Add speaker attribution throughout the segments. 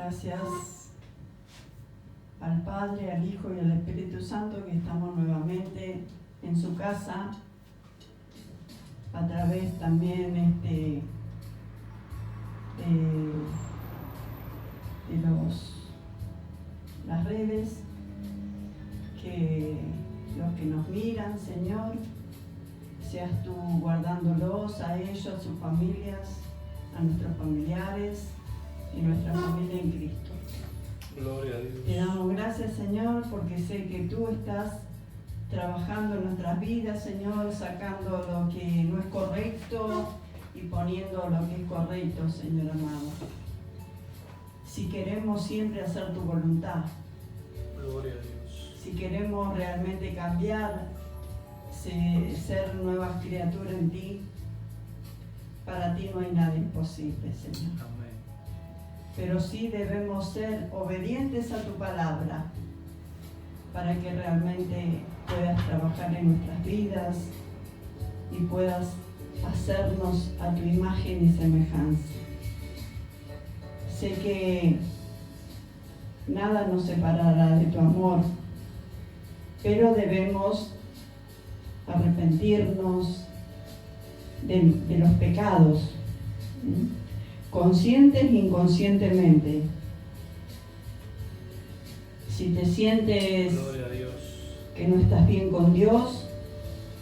Speaker 1: Gracias al Padre, al Hijo y al Espíritu Santo que estamos nuevamente en su casa a través también de las redes, que los que nos miran, Señor, seas tú guardándolos a ellos, a sus familias, a nuestros familiares y nuestra familia en Cristo.
Speaker 2: Gloria a Dios.
Speaker 1: Te damos gracias, Señor, porque sé que tú estás trabajando en nuestras vidas, Señor, sacando lo que no es correcto y poniendo lo que es correcto, Señor amado. Si queremos siempre hacer tu voluntad,
Speaker 2: Gloria a Dios.
Speaker 1: si queremos realmente cambiar, ser nuevas criaturas en ti, para ti no hay nada imposible, Señor.
Speaker 2: Amén.
Speaker 1: Pero sí debemos ser obedientes a tu palabra para que realmente puedas trabajar en nuestras vidas y puedas hacernos a tu imagen y semejanza. Sé que nada nos separará de tu amor, pero debemos arrepentirnos de los pecados, conscientes e inconscientemente. Si te sientes
Speaker 2: Gloria a Dios.
Speaker 1: que no estás bien con Dios,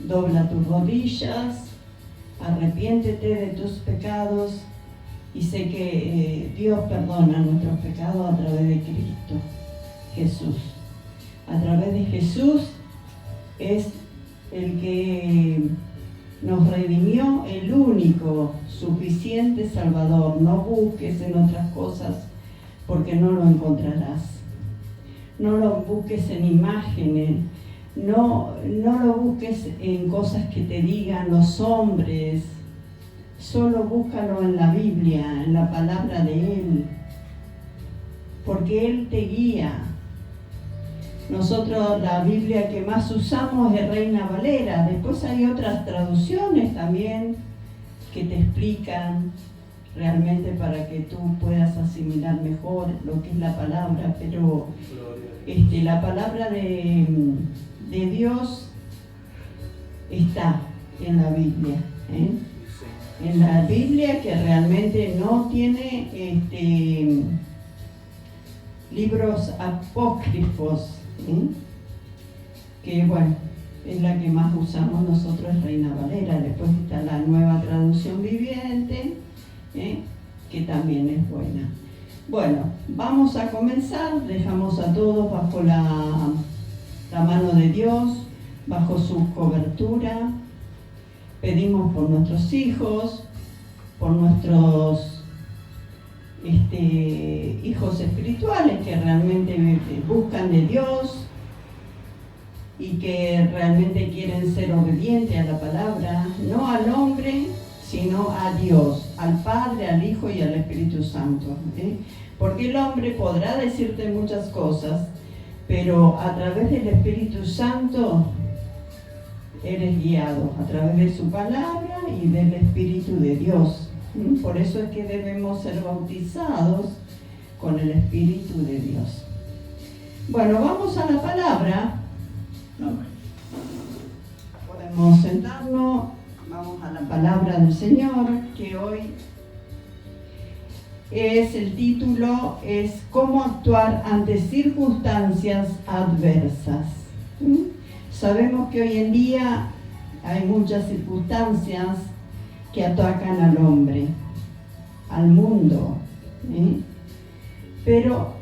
Speaker 1: dobla tus rodillas, arrepiéntete de tus pecados y sé que Dios perdona nuestros pecados a través de Cristo Jesús. A través de Jesús es el que nos redimió, el único suficiente Salvador. No busques en otras cosas porque no lo encontrarás. No lo busques en imágenes, no lo busques en cosas que te digan los hombres. Solo búscalo en la Biblia, en la palabra de Él, porque Él te guía. Nosotros la Biblia que más usamos es Reina Valera. Después hay otras traducciones también que te explican realmente para que tú puedas asimilar mejor lo que es la palabra. Pero la palabra de Dios está en la Biblia, en la Biblia, que realmente no tiene libros apócrifos, que bueno, es la que más usamos nosotros, es Reina Valera. Después está la Nueva Traducción Viviente, que también es buena. Bueno, vamos a comenzar. Dejamos a todos bajo la mano de Dios, bajo su cobertura. Pedimos por nuestros hijos, por nuestros hijos espirituales que realmente buscan de Dios y que realmente quieren ser obedientes a la palabra, no al hombre, sino a Dios, al Padre, al Hijo y al Espíritu Santo. Porque el hombre podrá decirte muchas cosas, pero a través del Espíritu Santo eres guiado, a través de su palabra y del Espíritu de Dios. Por eso es que debemos ser bautizados con el Espíritu de Dios. Bueno, vamos a la palabra. Podemos sentarnos, vamos a la palabra del Señor, que hoy el título es ¿Cómo actuar ante circunstancias adversas? Sabemos que hoy en día hay muchas circunstancias que atacan al hombre, al mundo, pero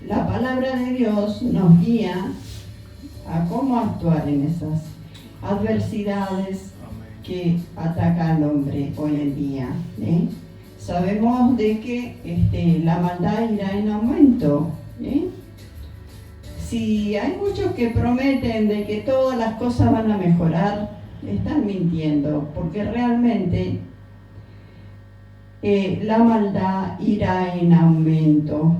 Speaker 1: la palabra de Dios nos guía a cómo actuar en esas adversidades que atacan al hombre hoy en día. Sabemos de que la maldad irá en aumento. Si hay muchos que prometen de que todas las cosas van a mejorar, están mintiendo, porque realmente la maldad irá en aumento.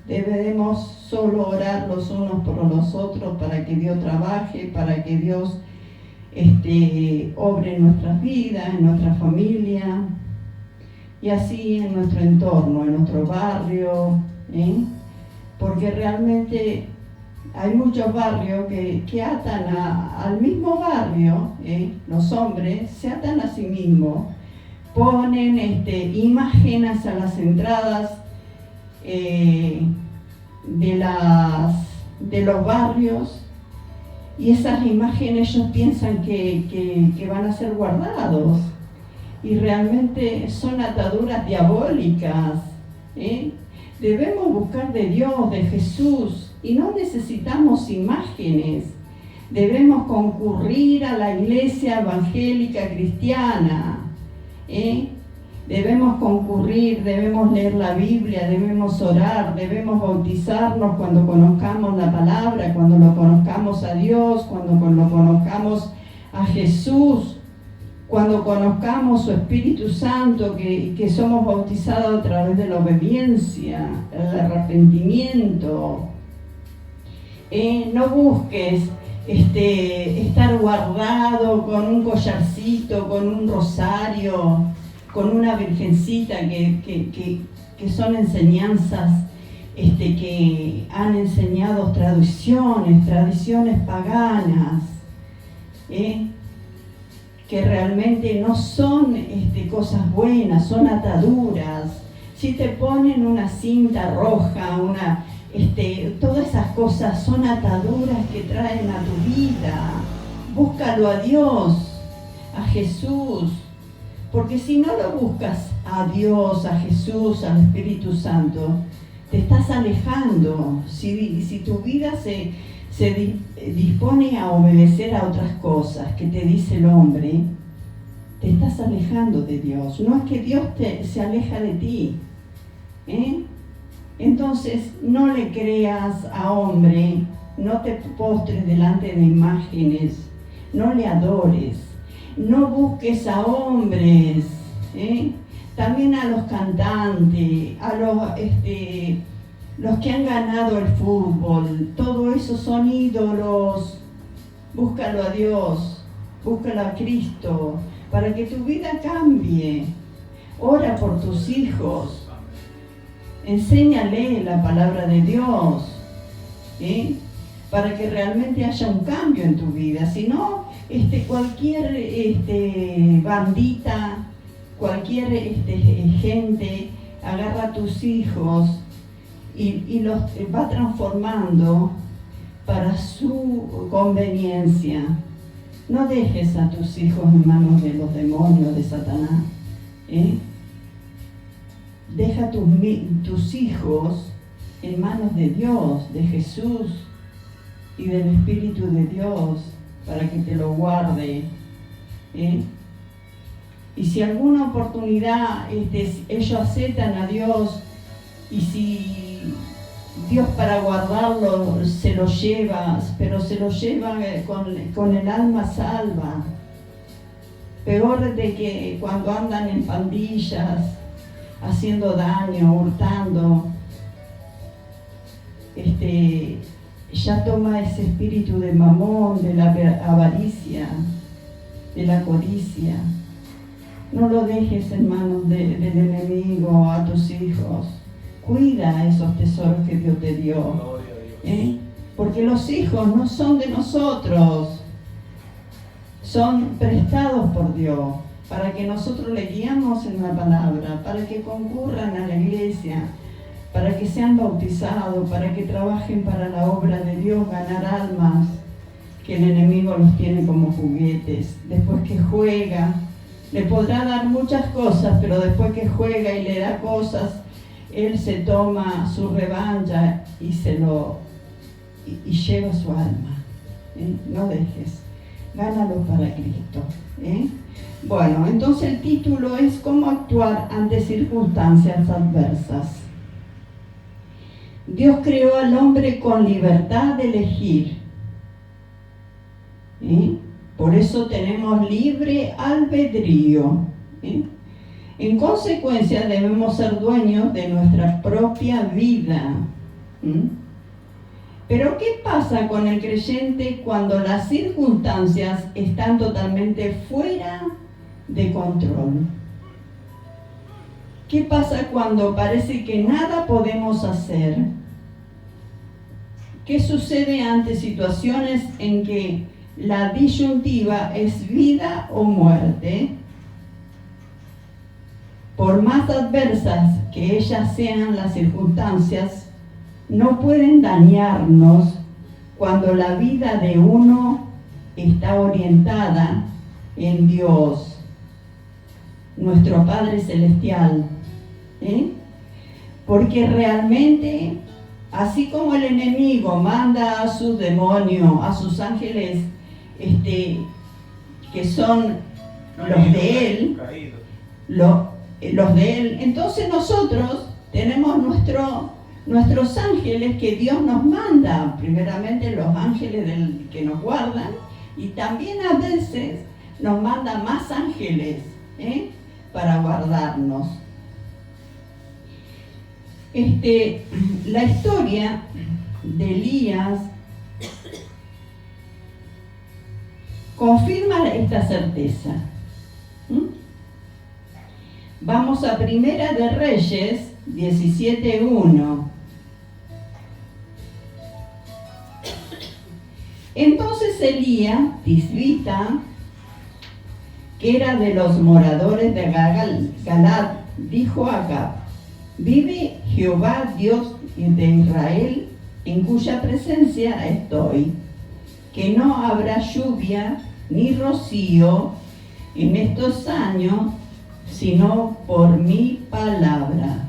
Speaker 1: Debemos solo orar los unos por los otros para que Dios trabaje, para que Dios obre en nuestras vidas, en nuestra familia, y así en nuestro entorno, en nuestro barrio, Porque realmente hay muchos barrios que atan al mismo barrio, los hombres se atan a sí mismos, ponen imágenes a las entradas de los barrios, y esas imágenes ellos piensan que van a ser guardados, y realmente son ataduras diabólicas. Debemos buscar de Dios, de Jesús, y no necesitamos imágenes. Debemos concurrir a la iglesia evangélica cristiana. Debemos concurrir, debemos leer la Biblia, debemos orar, debemos bautizarnos cuando conozcamos la palabra, cuando lo conozcamos a Dios, cuando lo conozcamos a Jesús, cuando conozcamos su Espíritu Santo, que somos bautizados a través de la obediencia, el arrepentimiento. No busques estar guardado con un collarcito, con un rosario, con una virgencita, que son enseñanzas que han enseñado tradiciones paganas, que realmente no son cosas buenas, son ataduras. Si te ponen una cinta roja, todas esas cosas son ataduras que traen a tu vida. Búscalo a Dios, a Jesús, porque si no lo buscas a Dios, a Jesús, al Espíritu Santo, te estás alejando. Si tu vida se dispone a obedecer a otras cosas que te dice el hombre, te estás alejando de Dios. No es que Dios se aleja de ti. Entonces, no le creas a hombre, no te postres delante de imágenes, no le adores, no busques a hombres, también a los cantantes, a los que han ganado el fútbol. Todo eso son ídolos. Búscalo a Dios, búscalo a Cristo, para que tu vida cambie. Ora por tus hijos. Enséñale la palabra de Dios, para que realmente haya un cambio en tu vida. Si no, cualquier bandita, cualquier gente agarra a tus hijos y los va transformando para su conveniencia. No dejes a tus hijos en manos de los demonios, de Satanás. Deja tus hijos en manos de Dios, de Jesús y del Espíritu de Dios, para que te lo guarde. Y si alguna oportunidad ellos aceptan a Dios, y si Dios para guardarlo se lo lleva, pero se lo lleva con el alma salva. Peor de que cuando andan en pandillas, haciendo daño, hurtando, ya toma ese espíritu de mamón, de la avaricia, de la codicia. No lo dejes en manos del enemigo a tus hijos. Cuida esos tesoros que Dios te dio. Porque los hijos no son de nosotros, son prestados por Dios, para que nosotros le guiamos en la palabra, para que concurran a la iglesia, para que sean bautizados, para que trabajen para la obra de Dios, ganar almas, que el enemigo los tiene como juguetes. Después que juega, le podrá dar muchas cosas, pero después que juega y le da cosas, él se toma su revancha y lleva su alma. No dejes, gánalo para Cristo. Bueno, entonces el título es ¿Cómo actuar ante circunstancias adversas? Dios creó al hombre con libertad de elegir. Por eso tenemos libre albedrío. En consecuencia, debemos ser dueños de nuestra propia vida. Pero ¿qué pasa con el creyente cuando las circunstancias están totalmente fuera de control? ¿Qué pasa cuando parece que nada podemos hacer? ¿Qué sucede ante situaciones en que la disyuntiva es vida o muerte? Por más adversas que ellas sean las circunstancias, no pueden dañarnos cuando la vida de uno está orientada en Dios, nuestro Padre Celestial. Porque realmente, así como el enemigo manda a sus demonios, a sus ángeles, que son los de él, los de él, entonces nosotros tenemos nuestros ángeles que Dios nos manda, primeramente los ángeles que nos guardan, y también a veces nos manda más ángeles para guardarnos. La historia de Elías confirma esta certeza. Vamos a Primera de Reyes 17:1. Entonces Elías, tisbita, que era de los moradores de Galad, dijo a Acab: vive Jehová Dios de Israel, en cuya presencia estoy, que no habrá lluvia ni rocío en estos años, sino por mi palabra.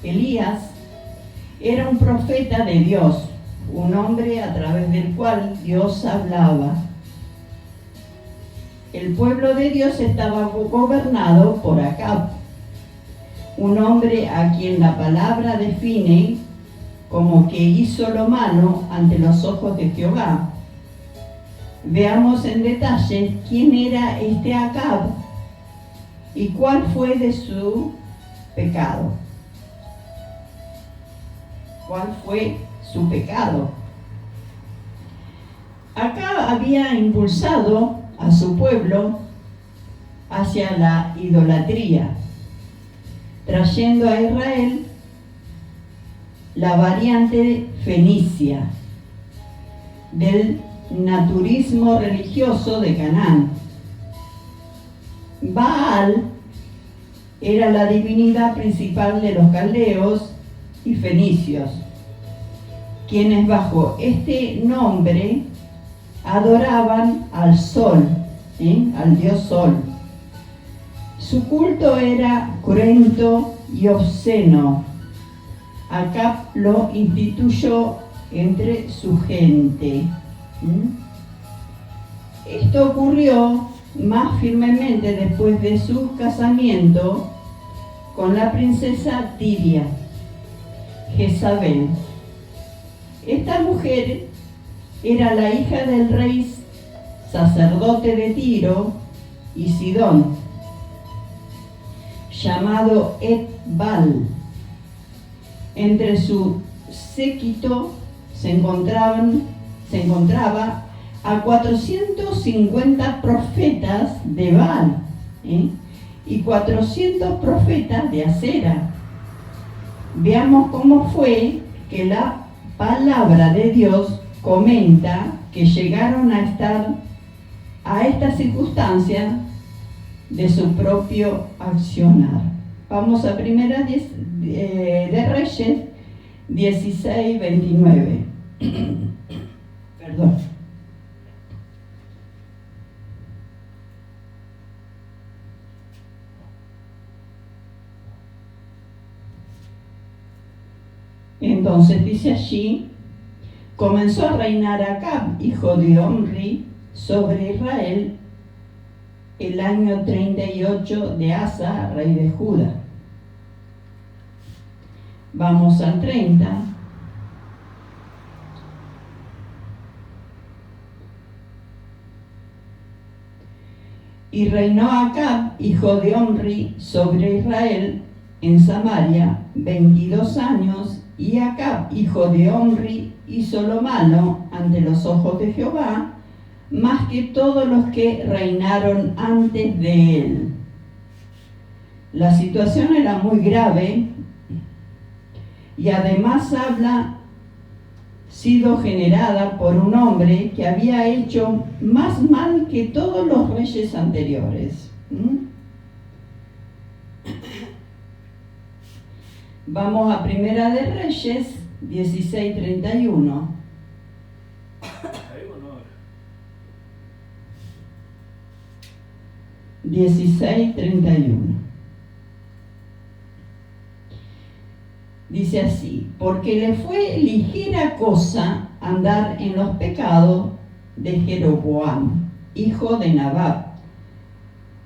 Speaker 1: Elías era un profeta de Dios, un hombre a través del cual Dios hablaba. El pueblo de Dios estaba gobernado por Acab, un hombre a quien la palabra define como que hizo lo malo ante los ojos de Jehová. Veamos en detalle quién era este Acab y cuál fue de su pecado. ¿Cuál fue su pecado? Acab había impulsado a su pueblo hacia la idolatría, trayendo a Israel la variante fenicia del naturismo religioso de Canaán. Baal era la divinidad principal de los caldeos y fenicios, quienes bajo este nombre adoraban al sol, al dios sol. Su culto era cruento y obsceno. Acab lo instituyó entre su gente. Esto ocurrió más firmemente después de su casamiento con la princesa Tiria, Jezabel. Esta mujer era la hija del rey sacerdote de Tiro y Sidón, llamado Etbal. Entre su séquito se encontraba a 450 profetas de Baal y 400 profetas de Acera. Veamos cómo fue que la palabra de Dios comenta que llegaron a estar a esta circunstancia de su propio accionar. Vamos a Primera de Reyes 16:29. Perdón. Entonces dice allí: comenzó a reinar Acab, hijo de Omri, sobre Israel el año 38 de Asa, rey de Judá. Vamos al 30. Y reinó Acab, hijo de Omri, sobre Israel en Samaria 22 años, y Acab, hijo de Omri, hizo lo malo ante los ojos de Jehová, más que todos los que reinaron antes de él. La situación era muy grave y además habla sido generada por un hombre que había hecho más mal que todos los reyes anteriores. Vamos a Primera de Reyes 16:31.
Speaker 2: ¿Ahí o no ahora?
Speaker 1: 16:31. Dice así: porque le fue ligera cosa andar en los pecados de Jeroboam, hijo de Nabat,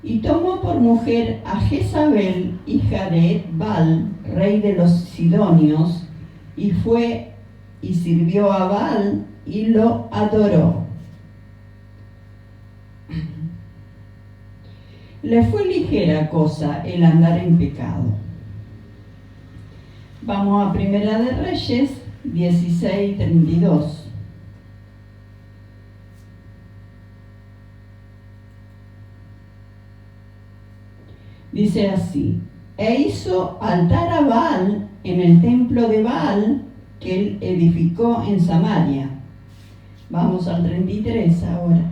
Speaker 1: y tomó por mujer a Jezabel, hija de Baal, rey de los Sidonios, y fue y sirvió a Baal y lo adoró. Le fue ligera cosa el andar en pecado. Vamos a Primera de Reyes 16:32. Dice así: e hizo altar a Baal en el templo de Baal que él edificó en Samaria. Vamos al 33 ahora.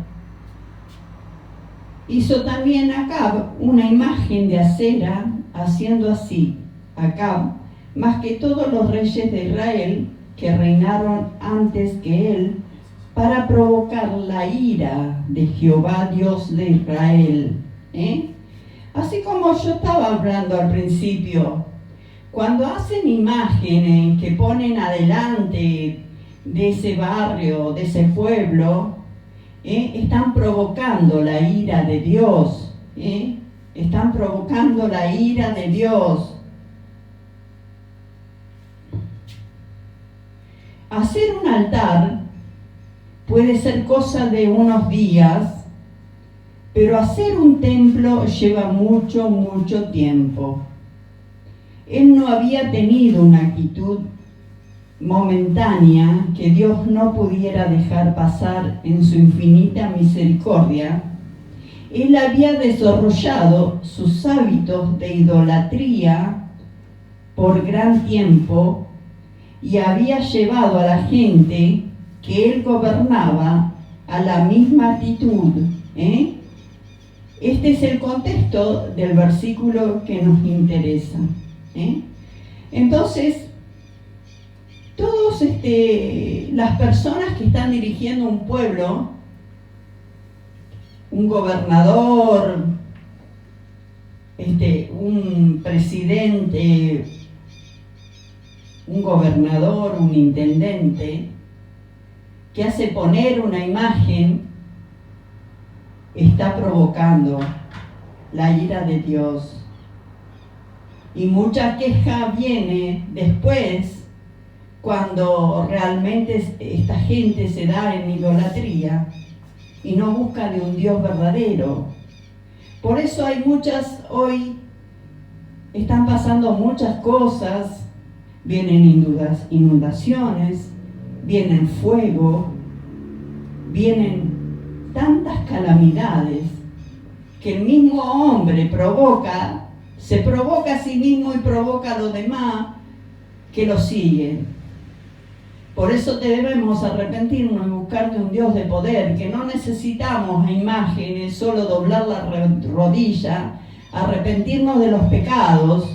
Speaker 1: Hizo también Acab una imagen de acera, haciendo así Acab, más que todos los reyes de Israel que reinaron antes que él, para provocar la ira de Jehová Dios de Israel. Así como yo estaba hablando al principio, cuando hacen imágenes que ponen adelante de ese barrio, de ese pueblo, están provocando la ira de Dios. Están provocando la ira de Dios. Hacer un altar puede ser cosa de unos días, pero hacer un templo lleva mucho, mucho tiempo. Él no había tenido una actitud momentánea que Dios no pudiera dejar pasar en su infinita misericordia. Él había desarrollado sus hábitos de idolatría por gran tiempo y había llevado a la gente que él gobernaba a la misma actitud. Este es el contexto del versículo que nos interesa. Entonces, todas las personas que están dirigiendo un pueblo, un gobernador, un presidente, un gobernador, un intendente, que hace poner una imagen, está provocando la ira de Dios. Y mucha queja viene después, cuando realmente esta gente se da en idolatría y no busca de un Dios verdadero. Por eso hay hoy están pasando muchas cosas, vienen inundaciones, vienen fuego, vienen tantas calamidades que el mismo hombre se provoca a sí mismo y provoca a los demás que lo siguen. Por eso debemos arrepentirnos y buscar de un Dios de poder, que no necesitamos imágenes, solo doblar la rodilla, arrepentirnos de los pecados,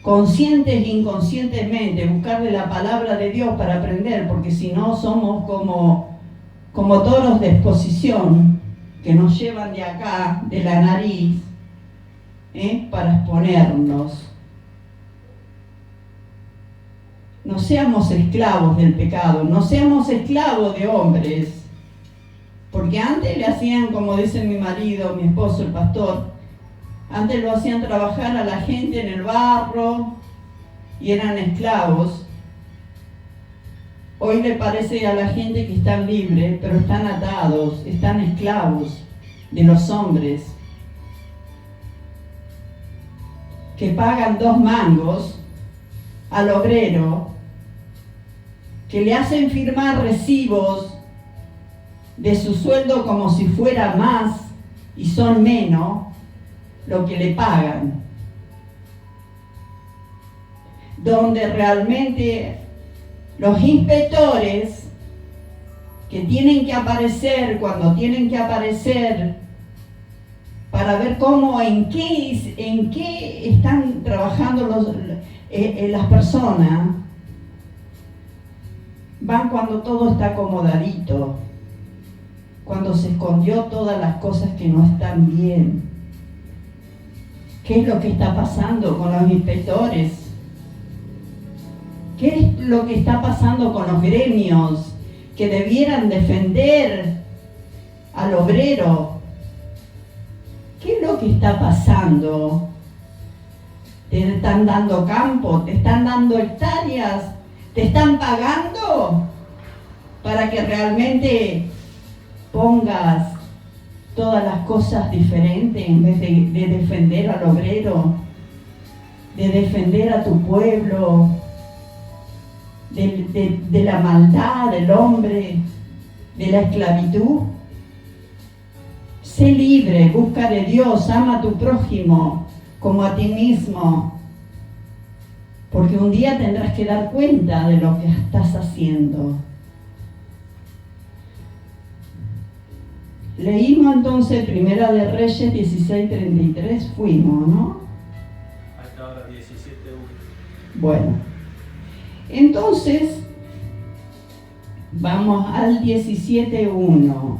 Speaker 1: conscientes e inconscientemente, buscar de la palabra de Dios para aprender, porque si no somos como toros de exposición que nos llevan de acá, de la nariz, para exponernos. No seamos esclavos del pecado, no seamos esclavos de hombres, porque antes le hacían, como dice mi marido, mi esposo, el pastor, antes lo hacían trabajar a la gente en el barro y eran esclavos. Hoy le parece a la gente que están libres, pero están atados, están esclavos de los hombres, que pagan 2 mangos al obrero, que le hacen firmar recibos de su sueldo como si fuera más y son menos lo que le pagan. Donde realmente los inspectores que tienen que aparecer cuando tienen que aparecer para ver en qué están trabajando las personas, van cuando todo está acomodadito, cuando se escondió todas las cosas que no están bien. ¿Qué es lo que está pasando con los inspectores? ¿Qué es lo que está pasando con los gremios que debieran defender al obrero? ¿Qué es lo que está pasando? ¿Te están dando campo? ¿Te están dando hectáreas? ¿Te están pagando para que realmente pongas todas las cosas diferentes en vez de defender al obrero, de defender a tu pueblo, de la maldad del hombre, de la esclavitud? Sé libre, busca de Dios, ama a tu prójimo como a ti mismo, porque un día tendrás que dar cuenta de lo que estás haciendo. Leímos entonces Primera de Reyes 16:33, fuimos, ¿no?
Speaker 2: Hasta ahora 17:1.
Speaker 1: Bueno, entonces vamos al 17:1.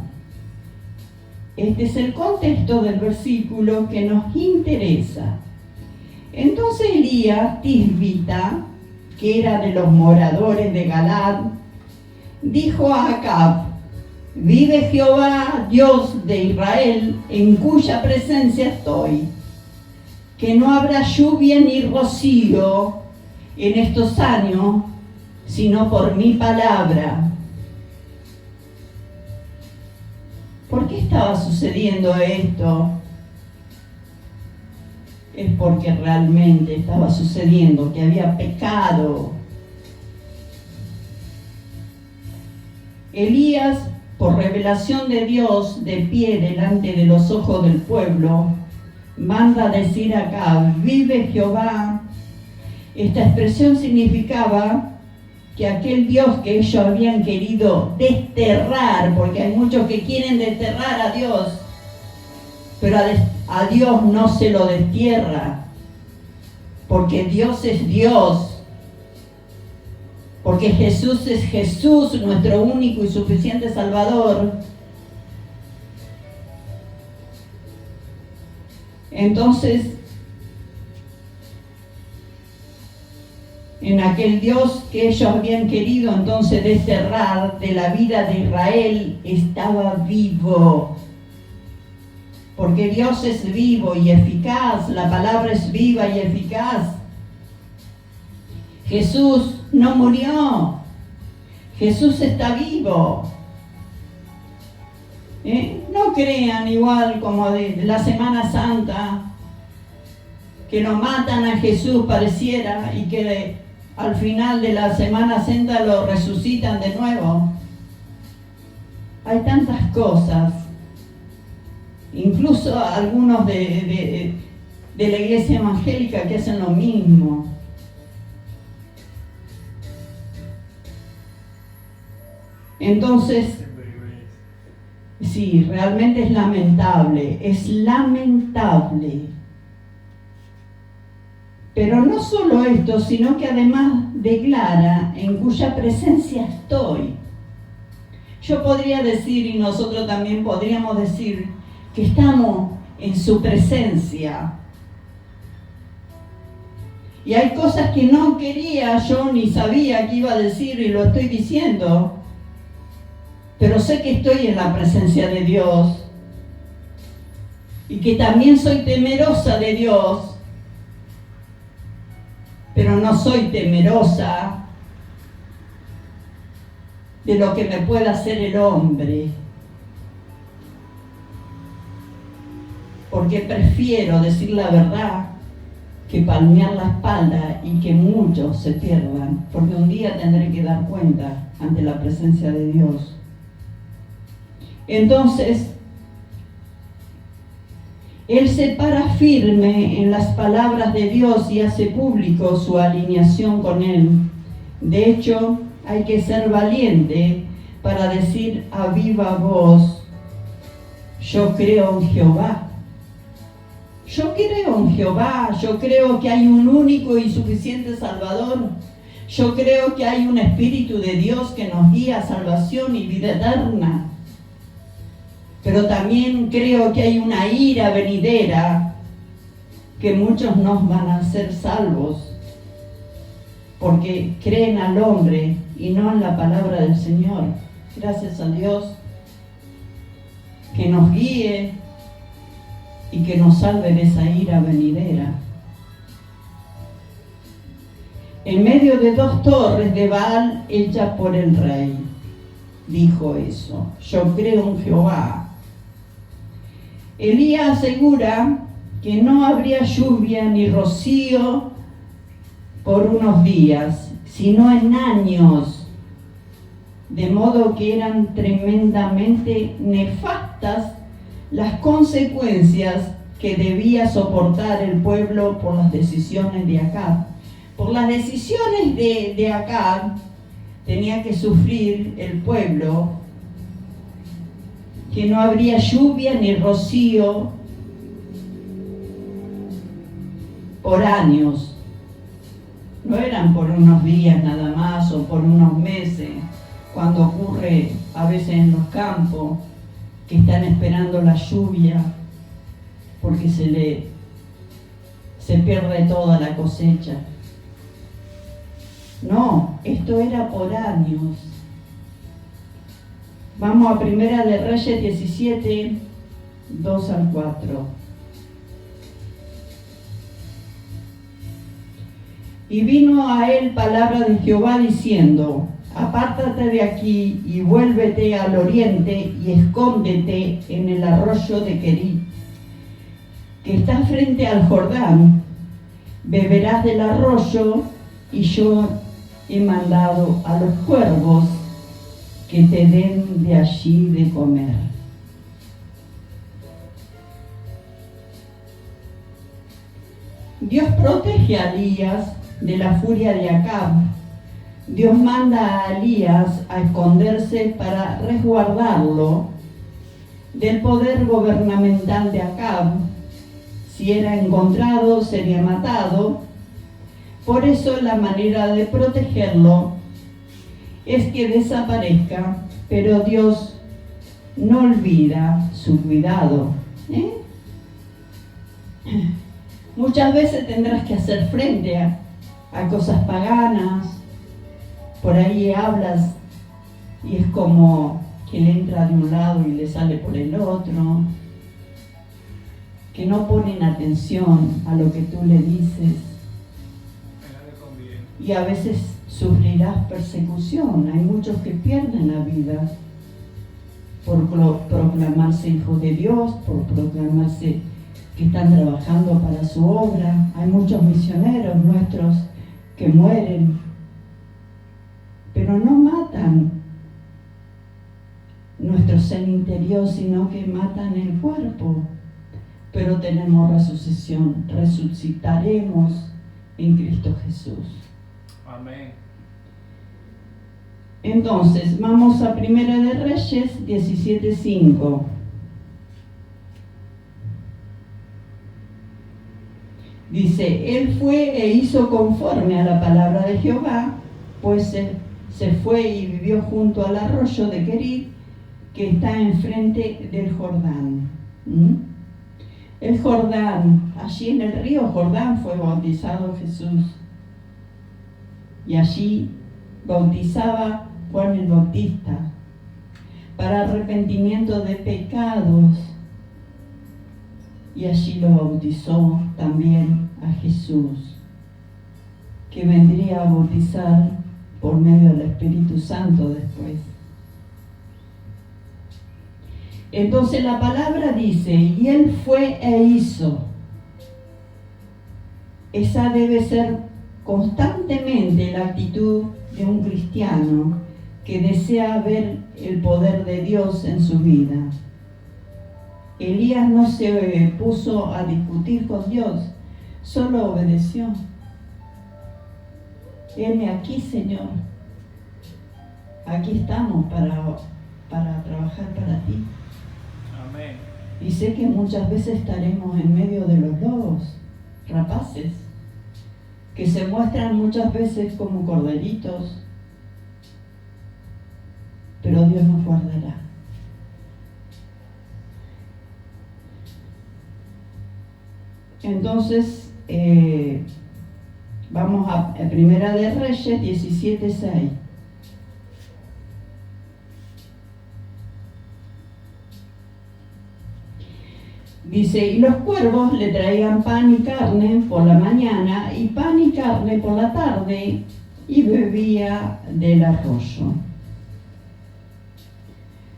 Speaker 1: Este es el contexto del versículo que nos interesa. Entonces Elías Tisbita, que era de los moradores de Galad, dijo a Acab: vive Jehová, Dios de Israel, en cuya presencia estoy, que no habrá lluvia ni rocío en estos años, sino por mi palabra. ¿Por qué estaba sucediendo esto? Es porque realmente estaba sucediendo que había pecado. Elías, por revelación de Dios, de pie delante de los ojos del pueblo, manda decir acá: vive Jehová. Esta expresión significaba que aquel Dios que ellos habían querido desterrar, porque hay muchos que quieren desterrar a Dios, pero a Dios no se lo destierra, porque Dios es Dios, porque Jesús es Jesús, nuestro único y suficiente Salvador. Entonces, en aquel Dios que ellos habían querido entonces desterrar de la vida de Israel, estaba vivo. Porque Dios es vivo y eficaz, la palabra es viva y eficaz. Jesús no murió, Jesús está vivo. No crean igual como de la Semana Santa, que lo matan a Jesús pareciera y que al final de la Semana Santa lo resucitan de nuevo. Hay tantas cosas, incluso algunos de la iglesia evangélica que hacen lo mismo. Entonces, sí, realmente es lamentable, Pero no solo esto, sino que además declara: en cuya presencia estoy. Yo podría decir, y nosotros también podríamos decir, que estamos en su presencia. Y hay cosas que no quería yo ni sabía que iba a decir y lo estoy diciendo. Pero sé que estoy en la presencia de Dios. Y que también soy temerosa de Dios. Pero no soy temerosa de lo que me pueda hacer el hombre. Porque prefiero decir la verdad que palmear la espalda y que muchos se pierdan. Porque un día tendré que dar cuenta ante la presencia de Dios. Entonces, él se para firme en las palabras de Dios y hace público su alineación con Él. De hecho, hay que ser valiente para decir a viva voz: yo creo en Jehová. Yo creo en Jehová, yo creo que hay un único y suficiente Salvador. Yo creo que hay un Espíritu de Dios que nos guía a salvación y vida eterna. Pero también creo que hay una ira venidera, que muchos no van a ser salvos, porque creen al hombre y no en la palabra del Señor. Gracias a Dios que nos guíe y que nos salve de esa ira venidera. En medio de 2 torres de Baal hechas por el rey, dijo eso: yo creo en Jehová. Elías asegura que no habría lluvia ni rocío por unos días, sino en años, de modo que eran tremendamente nefastas las consecuencias que debía soportar el pueblo por las decisiones de Acab. Por las decisiones de Acab tenía que sufrir el pueblo, que no habría lluvia ni rocío por años. No eran por unos días nada más o por unos meses, cuando ocurre a veces en los campos, que están esperando la lluvia porque se pierde toda la cosecha. No, esto era por años. Vamos a Primera de Reyes 17, 2 al 4. Y vino a él palabra de Jehová diciendo: apártate de aquí y vuélvete al oriente y escóndete en el arroyo de Querit, que está frente al Jordán. Beberás del arroyo, y yo he mandado a los cuervos que te den de allí de comer. Dios protege a Elías de la furia de Acab. Dios manda a Elías a esconderse para resguardarlo del poder gubernamental de Acab. Si era encontrado, sería matado. Por eso la manera de protegerlo es que desaparezca, pero Dios no olvida su cuidado. Muchas veces tendrás que hacer frente a cosas paganas. Por ahí hablas y es como que le entra de un lado y le sale por el otro, que no ponen atención a lo que tú le dices, y a veces sufrirás persecución. Hay muchos que pierden la vida por proclamarse hijos de Dios, por proclamarse que están trabajando para su obra. Hay muchos misioneros nuestros que mueren, pero no matan nuestro ser interior, sino que matan el cuerpo. Pero tenemos resucitación, resucitaremos en Cristo Jesús.
Speaker 2: Amén.
Speaker 1: Entonces, vamos a Primera de Reyes 17:5. Dice: él fue e hizo conforme a la palabra de Jehová, pues se fue y vivió junto al arroyo de Querit, que está enfrente del Jordán. El Jordán, allí en el río Jordán fue bautizado Jesús. Y allí bautizaba Juan el Bautista para arrepentimiento de pecados. Y allí lo bautizó también a Jesús, que vendría a bautizar por medio del Espíritu Santo después. Entonces la palabra dice: y él fue e hizo. Esa debe ser constantemente la actitud de un cristiano, que desea ver el poder de Dios en su vida. Elías no se puso a discutir con Dios, solo obedeció. Heme aquí, Señor. Aquí estamos para trabajar para ti.
Speaker 2: Amén.
Speaker 1: Y sé que muchas veces estaremos en medio de los lobos rapaces, que se muestran muchas veces como corderitos, pero Dios nos guardará. Entonces, vamos a Primera de Reyes 17:6. Dice, y los cuervos le traían pan y carne por la mañana, y pan y carne por la tarde, y bebía del arroyo.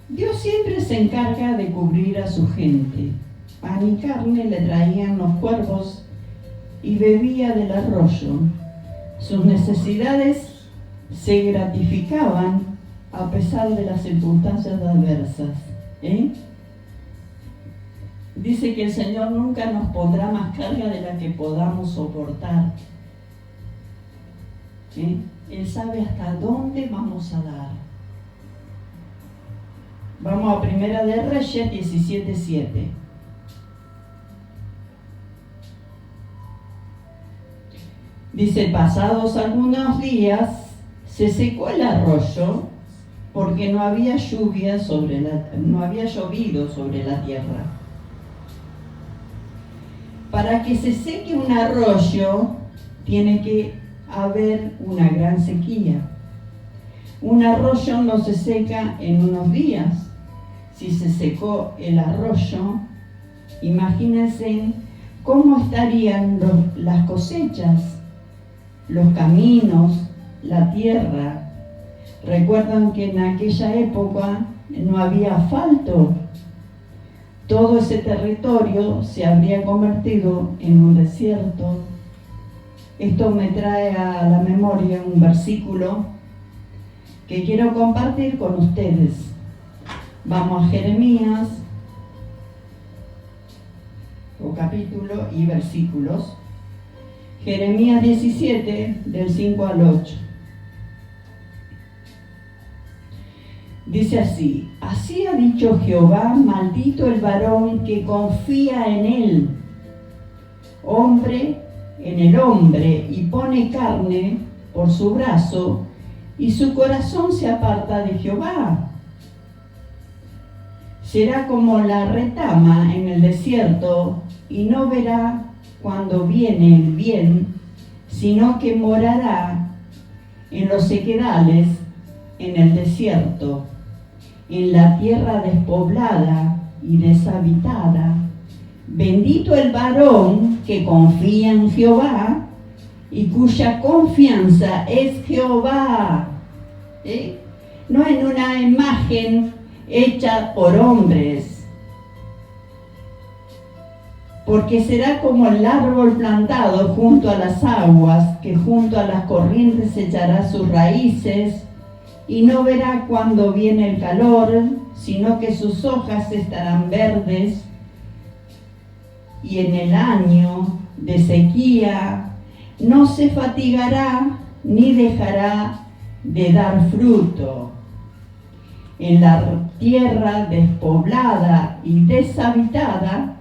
Speaker 1: Dios siempre se encarga de cubrir a su gente. Pan y carne le traían los cuervos y bebía del arroyo. Sus necesidades se gratificaban a pesar de las circunstancias adversas. Dice que el Señor nunca nos pondrá más carga de la que podamos soportar. Él sabe hasta dónde vamos a dar. Vamos a Primera de Reyes 17:7. Dice, pasados algunos días se secó el arroyo porque no había llovido sobre la tierra. Para que se seque un arroyo tiene que haber una gran sequía. Un arroyo no se seca en unos días. Si se secó el arroyo, imagínense cómo estarían las cosechas, los caminos, la tierra. Recuerdan que en aquella época no había asfalto. Todo ese territorio se habría convertido en un desierto. Esto me trae a la memoria un versículo que quiero compartir con ustedes. Vamos a Jeremías, o capítulo y versículos. Jeremías 17, del 5 al 8. Dice así, así ha dicho Jehová, maldito el varón que confía en él, hombre en el hombre, y pone carne por su brazo, y su corazón se aparta de Jehová. Será como la retama en el desierto, y no verá cuando viene el bien, sino que morará en los sequedales, en el desierto, en la tierra despoblada y deshabitada. Bendito el varón que confía en Jehová y cuya confianza es Jehová. No en una imagen hecha por hombres, porque será como el árbol plantado junto a las aguas, que junto a las corrientes echará sus raíces, y no verá cuando viene el calor, sino que sus hojas estarán verdes, y en el año de sequía no se fatigará ni dejará de dar fruto. En la tierra despoblada y deshabitada,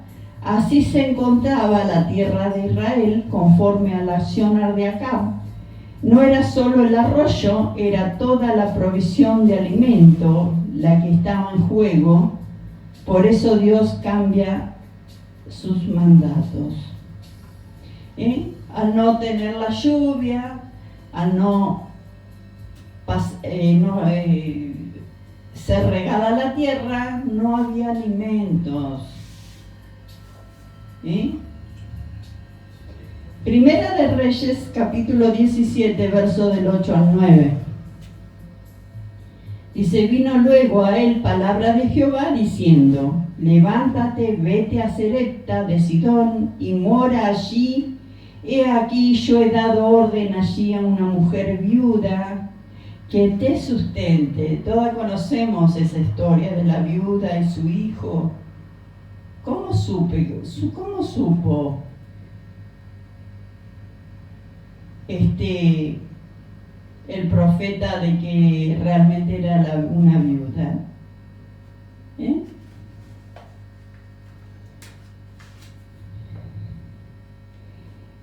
Speaker 1: así se encontraba la tierra de Israel conforme a la acción de Acab. No era solo el arroyo, era toda la provisión de alimento la que estaba en juego. Por eso Dios cambia sus mandatos. Al no tener la lluvia, al no ser regada la tierra, no había alimentos. Primera de Reyes, capítulo 17, verso del 8 al 9. Dice, vino luego a él palabra de Jehová diciendo, levántate, vete a Sarepta de Sidón y mora allí. He aquí yo he dado orden allí a una mujer viuda que te sustente. Todas conocemos esa historia de la viuda y su hijo. ¿Cómo supo el profeta de que realmente era una viuda?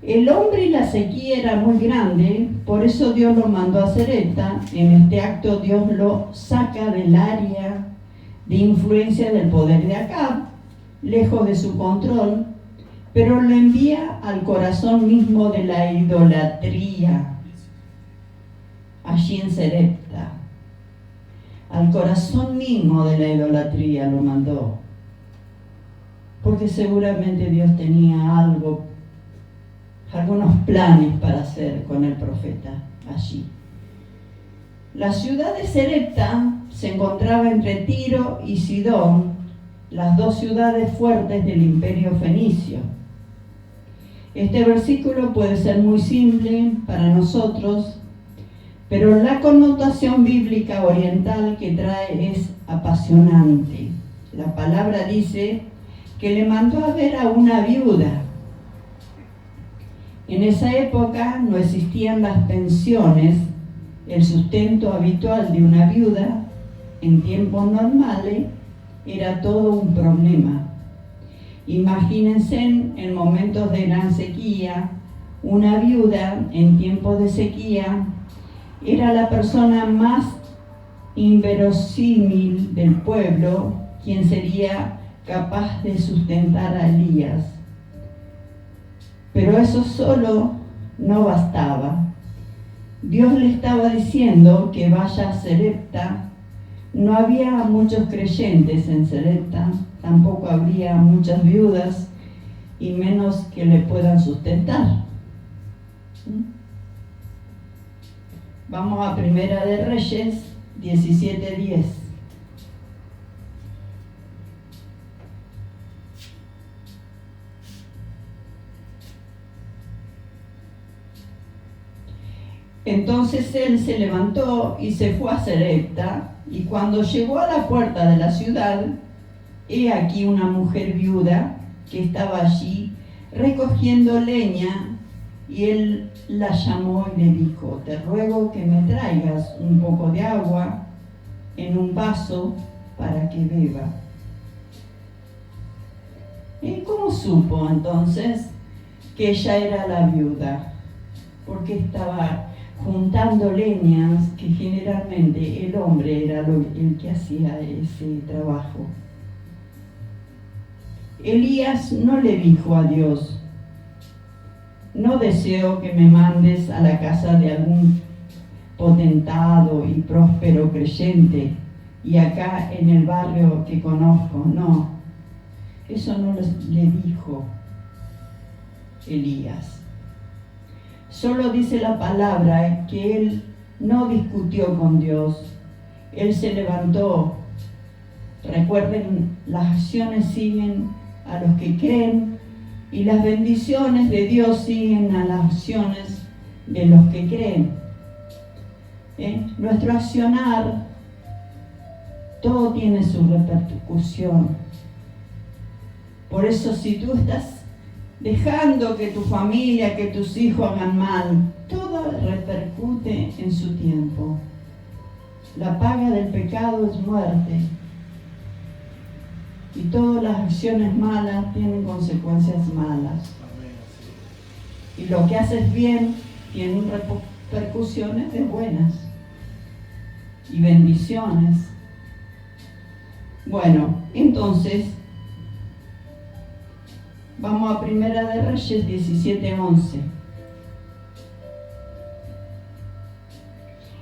Speaker 1: El hombre y la sequía era muy grande, por eso Dios lo mandó a Sarepta. En este acto Dios lo saca del área de influencia del poder de Acab, lejos de su control, pero lo envía al corazón mismo de la idolatría, allí en Sarepta. Al corazón mismo de la idolatría lo mandó, porque seguramente Dios tenía algunos planes para hacer con el profeta allí. La ciudad de Sarepta se encontraba entre Tiro y Sidón, las dos ciudades fuertes del imperio fenicio. Este versículo puede ser muy simple para nosotros, pero la connotación bíblica oriental que trae es apasionante. La palabra dice que le mandó a ver a una viuda. En esa época no existían las pensiones, el sustento habitual de una viuda en tiempos normales era todo un problema. Imagínense en momentos de gran sequía, una viuda en tiempos de sequía era la persona más inverosímil del pueblo, quien sería capaz de sustentar a Elías. Pero eso solo no bastaba. Dios le estaba diciendo que vaya a Sarepta. No había muchos creyentes en Sarepta, tampoco habría muchas viudas, y menos que le puedan sustentar. Vamos a Primera de Reyes 17:10. Entonces él se levantó y se fue a Sarepta, y cuando llegó a la puerta de la ciudad, he aquí una mujer viuda que estaba allí recogiendo leña, y él la llamó y le dijo: te ruego que me traigas un poco de agua en un vaso para que beba. ¿Y cómo supo entonces que ella era la viuda? Porque estaba juntando leñas, que generalmente el hombre era el que hacía ese trabajo. Elías no le dijo a Dios: no deseo que me mandes a la casa de algún potentado y próspero creyente y acá en el barrio que conozco. No, eso no le dijo Elías. Solo dice la palabra que él no discutió con Dios. Él se levantó. Recuerden, las acciones siguen a los que creen y las bendiciones de Dios siguen a las acciones de los que creen. Nuestro accionar, todo tiene su repercusión. Por eso, si tú estás dejando que tu familia, que tus hijos hagan mal, todo repercute en su tiempo. La paga del pecado es muerte. Y todas las acciones malas tienen consecuencias malas. Y lo que haces bien tiene repercusiones de buenas y bendiciones. Bueno, entonces vamos a Primera de Reyes 17:11.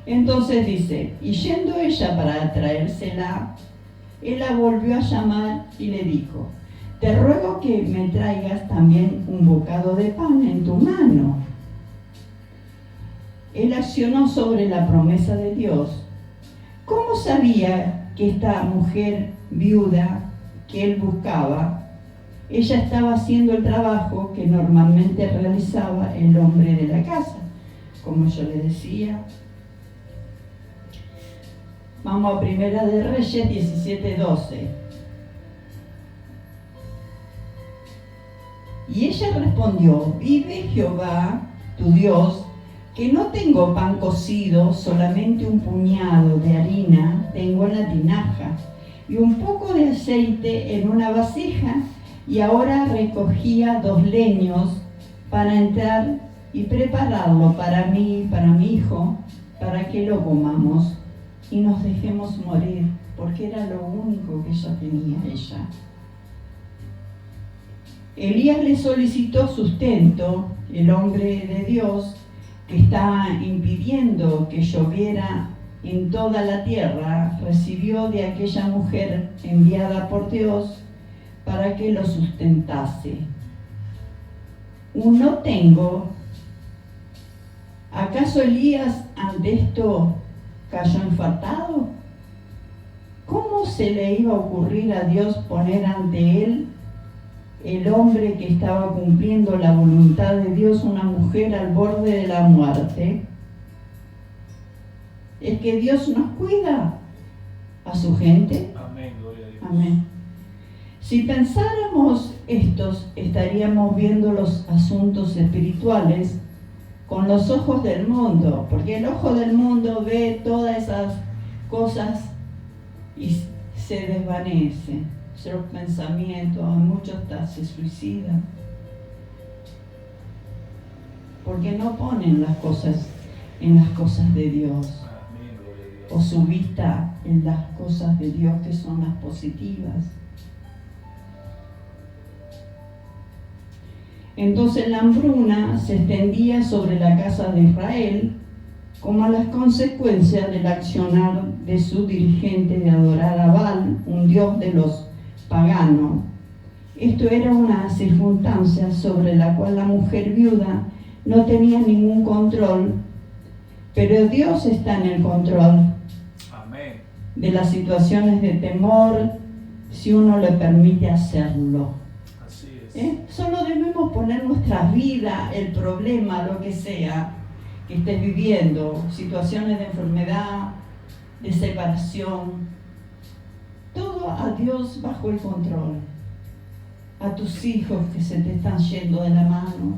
Speaker 1: Entonces dice: y yendo ella para traérsela, él la volvió a llamar y le dijo: te ruego que me traigas también un bocado de pan en tu mano. Él accionó sobre la promesa de Dios. ¿Cómo sabía que esta mujer viuda que él buscaba, ella estaba haciendo el trabajo que normalmente realizaba el hombre de la casa? Como yo le decía, Vamos a Primera de Reyes 17:12. Y ella respondió: vive Jehová, tu Dios, que no tengo pan cocido, solamente un puñado de harina tengo en la tinaja y un poco de aceite en una vasija, y ahora recogía 2 leños para entrar y prepararlo para mí y para mi hijo, para que lo comamos y nos dejemos morir, porque era lo único que ella tenía. Elías le solicitó sustento. El hombre de Dios, que está impidiendo que lloviera en toda la tierra, recibió de aquella mujer enviada por Dios para que lo sustentase. Un no tengo. ¿Acaso Elías ante esto cayó infartado? ¿Cómo se le iba a ocurrir a Dios poner ante él, el hombre que estaba cumpliendo la voluntad de Dios, una mujer al borde de la muerte? Es que Dios nos cuida a su gente.
Speaker 2: Amén, gloria a Dios.
Speaker 1: Amén. Si pensáramos estos, estaríamos viendo los asuntos espirituales con los ojos del mundo, porque el ojo del mundo ve todas esas cosas y se desvanece. Los pensamientos, muchos hasta se suicidan, porque no ponen las cosas en las cosas de Dios, o su vista en las cosas de Dios, que son las positivas. Entonces la hambruna se extendía sobre la casa de Israel como a las consecuencias del accionar de su dirigente de adorar a Baal, un dios de los paganos. Esto era una circunstancia sobre la cual la mujer viuda no tenía ningún control, pero Dios está en el control.
Speaker 2: Amén.
Speaker 1: De las situaciones de temor, si uno le permite hacerlo.
Speaker 2: Así es.
Speaker 1: Solo debemos poner nuestra vida, el problema, lo que sea que estés viviendo, situaciones de enfermedad, de separación, todo a Dios bajo el control. A tus hijos que se te están yendo de la mano,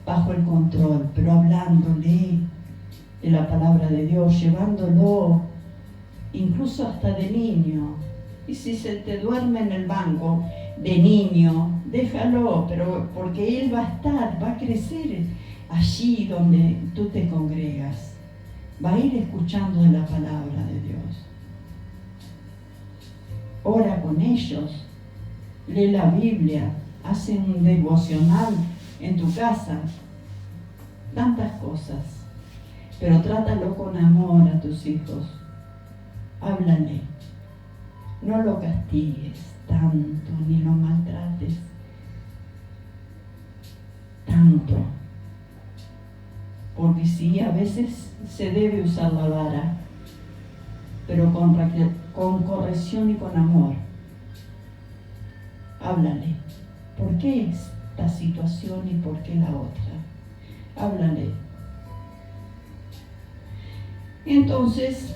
Speaker 1: bajo el control, pero hablándole de la palabra de Dios, llevándolo incluso hasta de niño. Y si se te duerme en el banco de niño, déjalo, pero porque él va a estar, va a crecer allí donde tú te congregas, va a ir escuchando de la palabra de Dios. Ora con ellos, lee la Biblia, hace un devocional en tu casa, tantas cosas, pero trátalo con amor a tus hijos. Háblale, no lo castigues tanto, ni lo maltrates tanto, porque sí, a veces se debe usar la vara, pero con corrección y con amor. Háblale, ¿por qué esta situación y por qué la otra? Háblale. Entonces,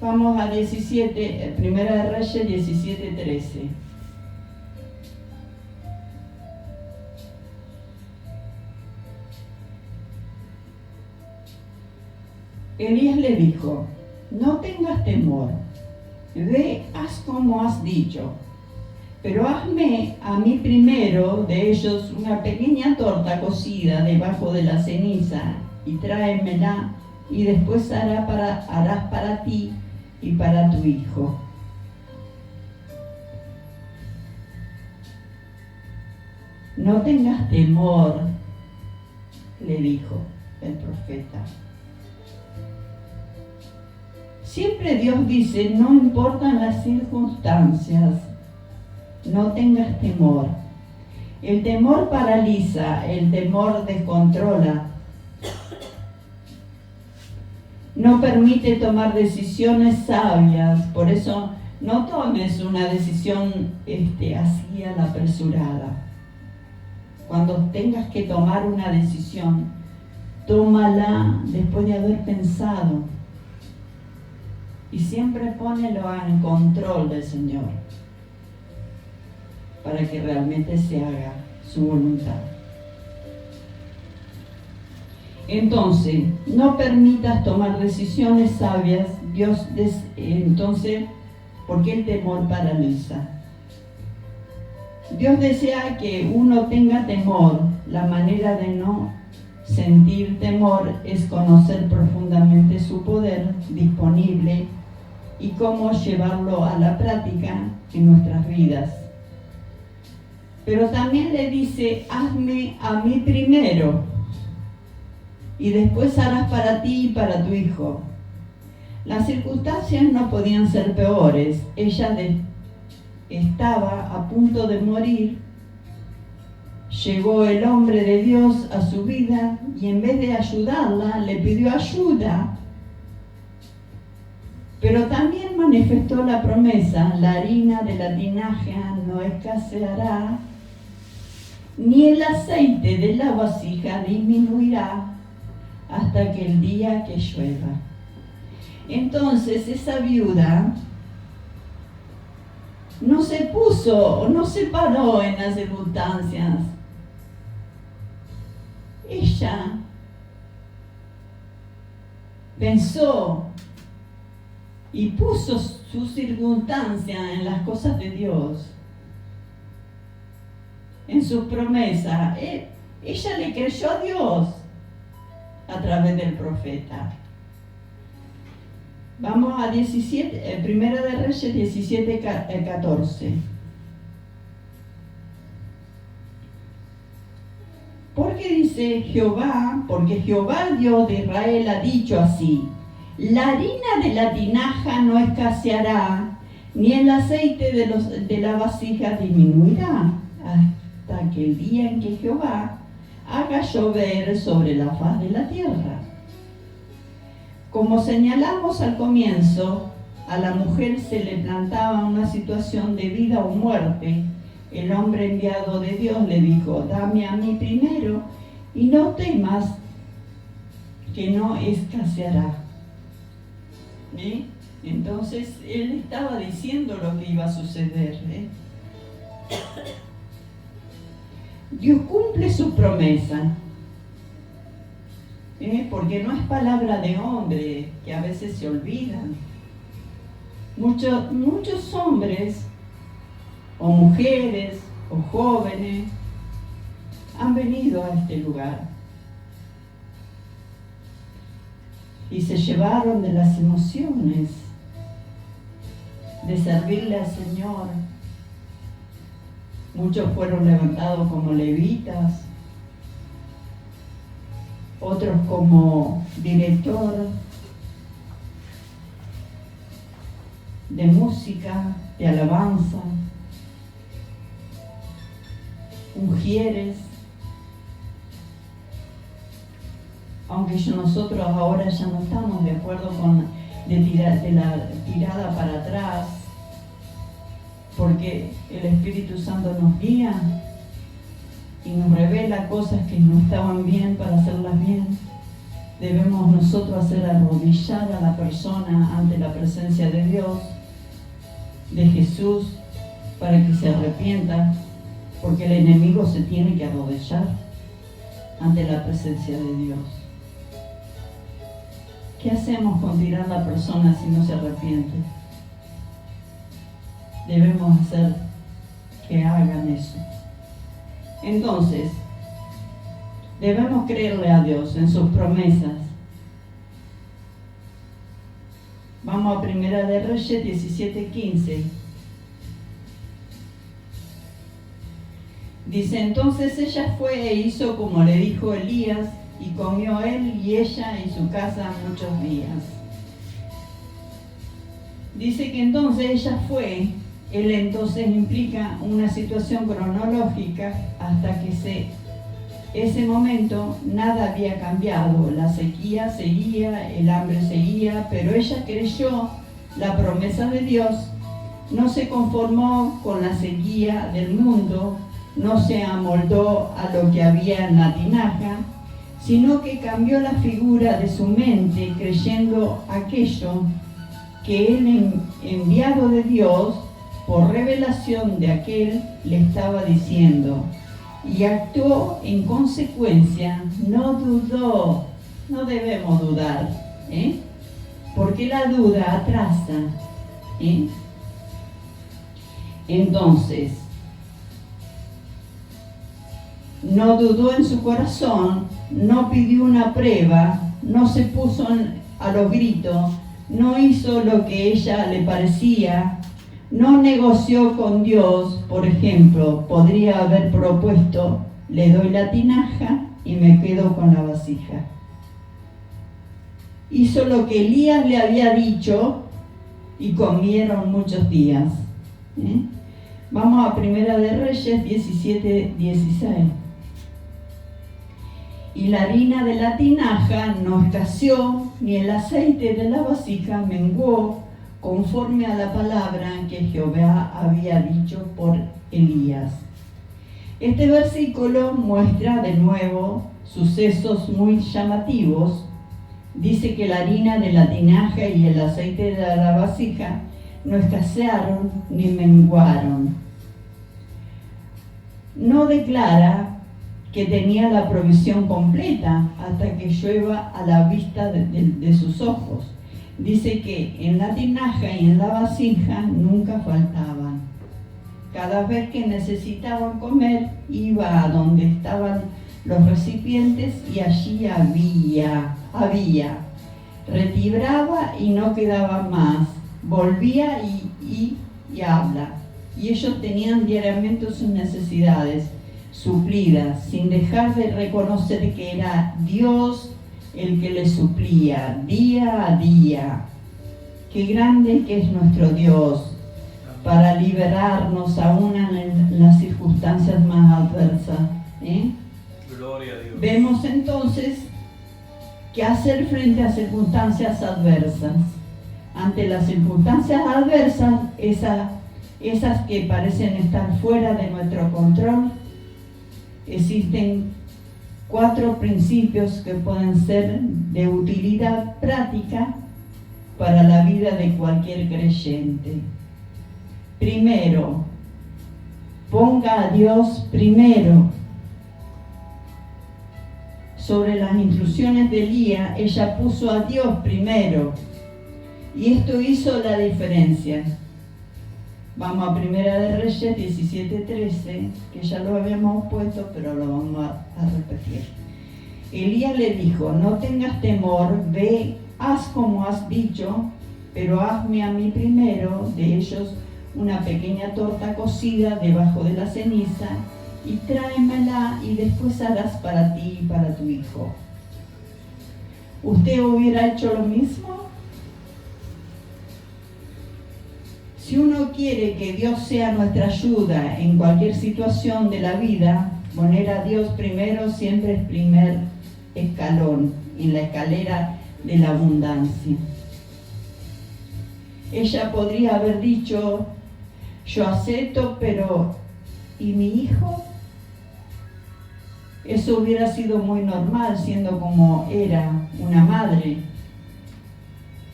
Speaker 1: vamos a 17, Primera de Reyes 17:13. Elías le dijo: no tengas temor, ve, haz como has dicho, pero hazme a mí primero de ellos una pequeña torta cocida debajo de la ceniza y tráemela, y después harás para ti y para tu hijo. No tengas temor, le dijo el profeta. Siempre Dios dice, no importan las circunstancias, no tengas temor. El temor paraliza, el temor descontrola. No permite tomar decisiones sabias, por eso no tomes una decisión así a la apresurada. Cuando tengas que tomar una decisión, tómala después de haber pensado. y siempre pónelo en control del Señor para que realmente se haga su voluntad. Entonces, no permitas tomar decisiones sabias, entonces, porque el temor paraliza. Dios desea que uno tenga temor. La manera de no sentir temor es conocer profundamente su poder disponible y cómo llevarlo a la práctica en nuestras vidas. Pero también le dice, hazme a mí primero y después harás para ti y para tu hijo. Las circunstancias no podían ser peores. Ella estaba a punto de morir. Llegó el hombre de Dios a su vida y en vez de ayudarla, le pidió ayuda. Pero también manifestó la promesa: la harina de la tinaja no escaseará, ni el aceite de la vasija disminuirá hasta que el día que llueva. Entonces esa viuda no se paró en las circunstancias. Ella pensó y puso su circunstancia en las cosas de Dios, en sus promesas. Ella le creyó a Dios a través del profeta. Vamos a 1 de Reyes 17, 14. Porque dice Jehová, porque Jehová Dios de Israel ha dicho así: la harina de la tinaja no escaseará, ni el aceite de la vasija disminuirá, hasta que el día en que Jehová haga llover sobre la faz de la tierra. Como señalamos al comienzo, a la mujer se le plantaba una situación de vida o muerte. El hombre enviado de Dios le dijo: dame a mí primero y no temas, que no escaseará. ¿Eh? Entonces él estaba diciendo lo que iba a suceder. Dios cumple su promesa. Porque no es palabra de hombre, que a veces se olvidan. Muchos hombres o mujeres o jóvenes han venido a este lugar y se llevaron de las emociones de servirle al Señor. Muchos fueron levantados como levitas, otros como director de música, de alabanza, ujieres. Aunque nosotros ahora ya no estamos de acuerdo con de la tirada para atrás, porque el Espíritu Santo nos guía y nos revela cosas que no estaban bien para hacerlas bien. Debemos nosotros hacer arrodillar a la persona ante la presencia de Dios, de Jesús, para que se arrepienta, porque el enemigo se tiene que arrodillar ante la presencia de Dios. ¿Qué hacemos con tirar a la persona si no se arrepiente? Debemos hacer que hagan eso. Entonces, debemos creerle a Dios en sus promesas. Vamos a 1 de Reyes 17:15. Dice: entonces ella fue e hizo como le dijo Elías, y comió él y ella y su casa muchos días. Dice que entonces ella fue. Él entonces implica una situación cronológica hasta que ese momento nada había cambiado. La sequía seguía, el hambre seguía, pero ella creyó la promesa de Dios, no se conformó con la sequía del mundo, no se amoldó a lo que había en la tinaja, sino que cambió la figura de su mente creyendo aquello que el enviado de Dios, por revelación de aquel, le estaba diciendo, y actuó en consecuencia, no dudó. No debemos dudar, porque la duda atrasa. Entonces, no dudó en su corazón, no pidió una prueba, no se puso a los gritos, no hizo lo que ella le parecía, no negoció con Dios. Por ejemplo, podría haber propuesto, le doy la tinaja y me quedo con la vasija. Hizo lo que Elías le había dicho y comieron muchos días. Vamos a Primera de Reyes 17:16. Y la harina de la tinaja no escaseó, ni el aceite de la vasija menguó, conforme a la palabra que Jehová había dicho por Elías. Este versículo muestra de nuevo sucesos muy llamativos. Dice que la harina de la tinaja y el aceite de la vasija no escasearon ni menguaron. No declara que tenía la provisión completa hasta que llueva a la vista de sus ojos. Dice que en la tinaja y en la vasija nunca faltaban. Cada vez que necesitaban comer, iba a donde estaban los recipientes y allí había. Retiraba y no quedaba más. Volvía y habla. Y ellos tenían diariamente sus necesidades suplidas, sin dejar de reconocer que era Dios el que les suplía día a día. Qué grande que es nuestro Dios para liberarnos aún en las circunstancias más adversas.
Speaker 2: Gloria a Dios.
Speaker 1: Vemos entonces que hacer frente a circunstancias adversas. Ante las circunstancias adversas, esas que parecen estar fuera de nuestro control, existen 4 principios que pueden ser de utilidad práctica para la vida de cualquier creyente. Primero, ponga a Dios primero. Sobre las instrucciones de Elías, ella puso a Dios primero. Y esto hizo la diferencia. Vamos a Primera de Reyes 17:13, que ya lo habíamos puesto, pero lo vamos a repetir. Elías le dijo, no tengas temor, ve, haz como has dicho, pero hazme a mí primero de ellos una pequeña torta cocida debajo de la ceniza, y tráemela y después harás para ti y para tu hijo. ¿Usted hubiera hecho lo mismo? Si uno quiere que Dios sea nuestra ayuda en cualquier situación de la vida, poner a Dios primero siempre es primer escalón en la escalera de la abundancia. Ella podría haber dicho, yo acepto, pero ¿y mi hijo? Eso hubiera sido muy normal, siendo como era una madre.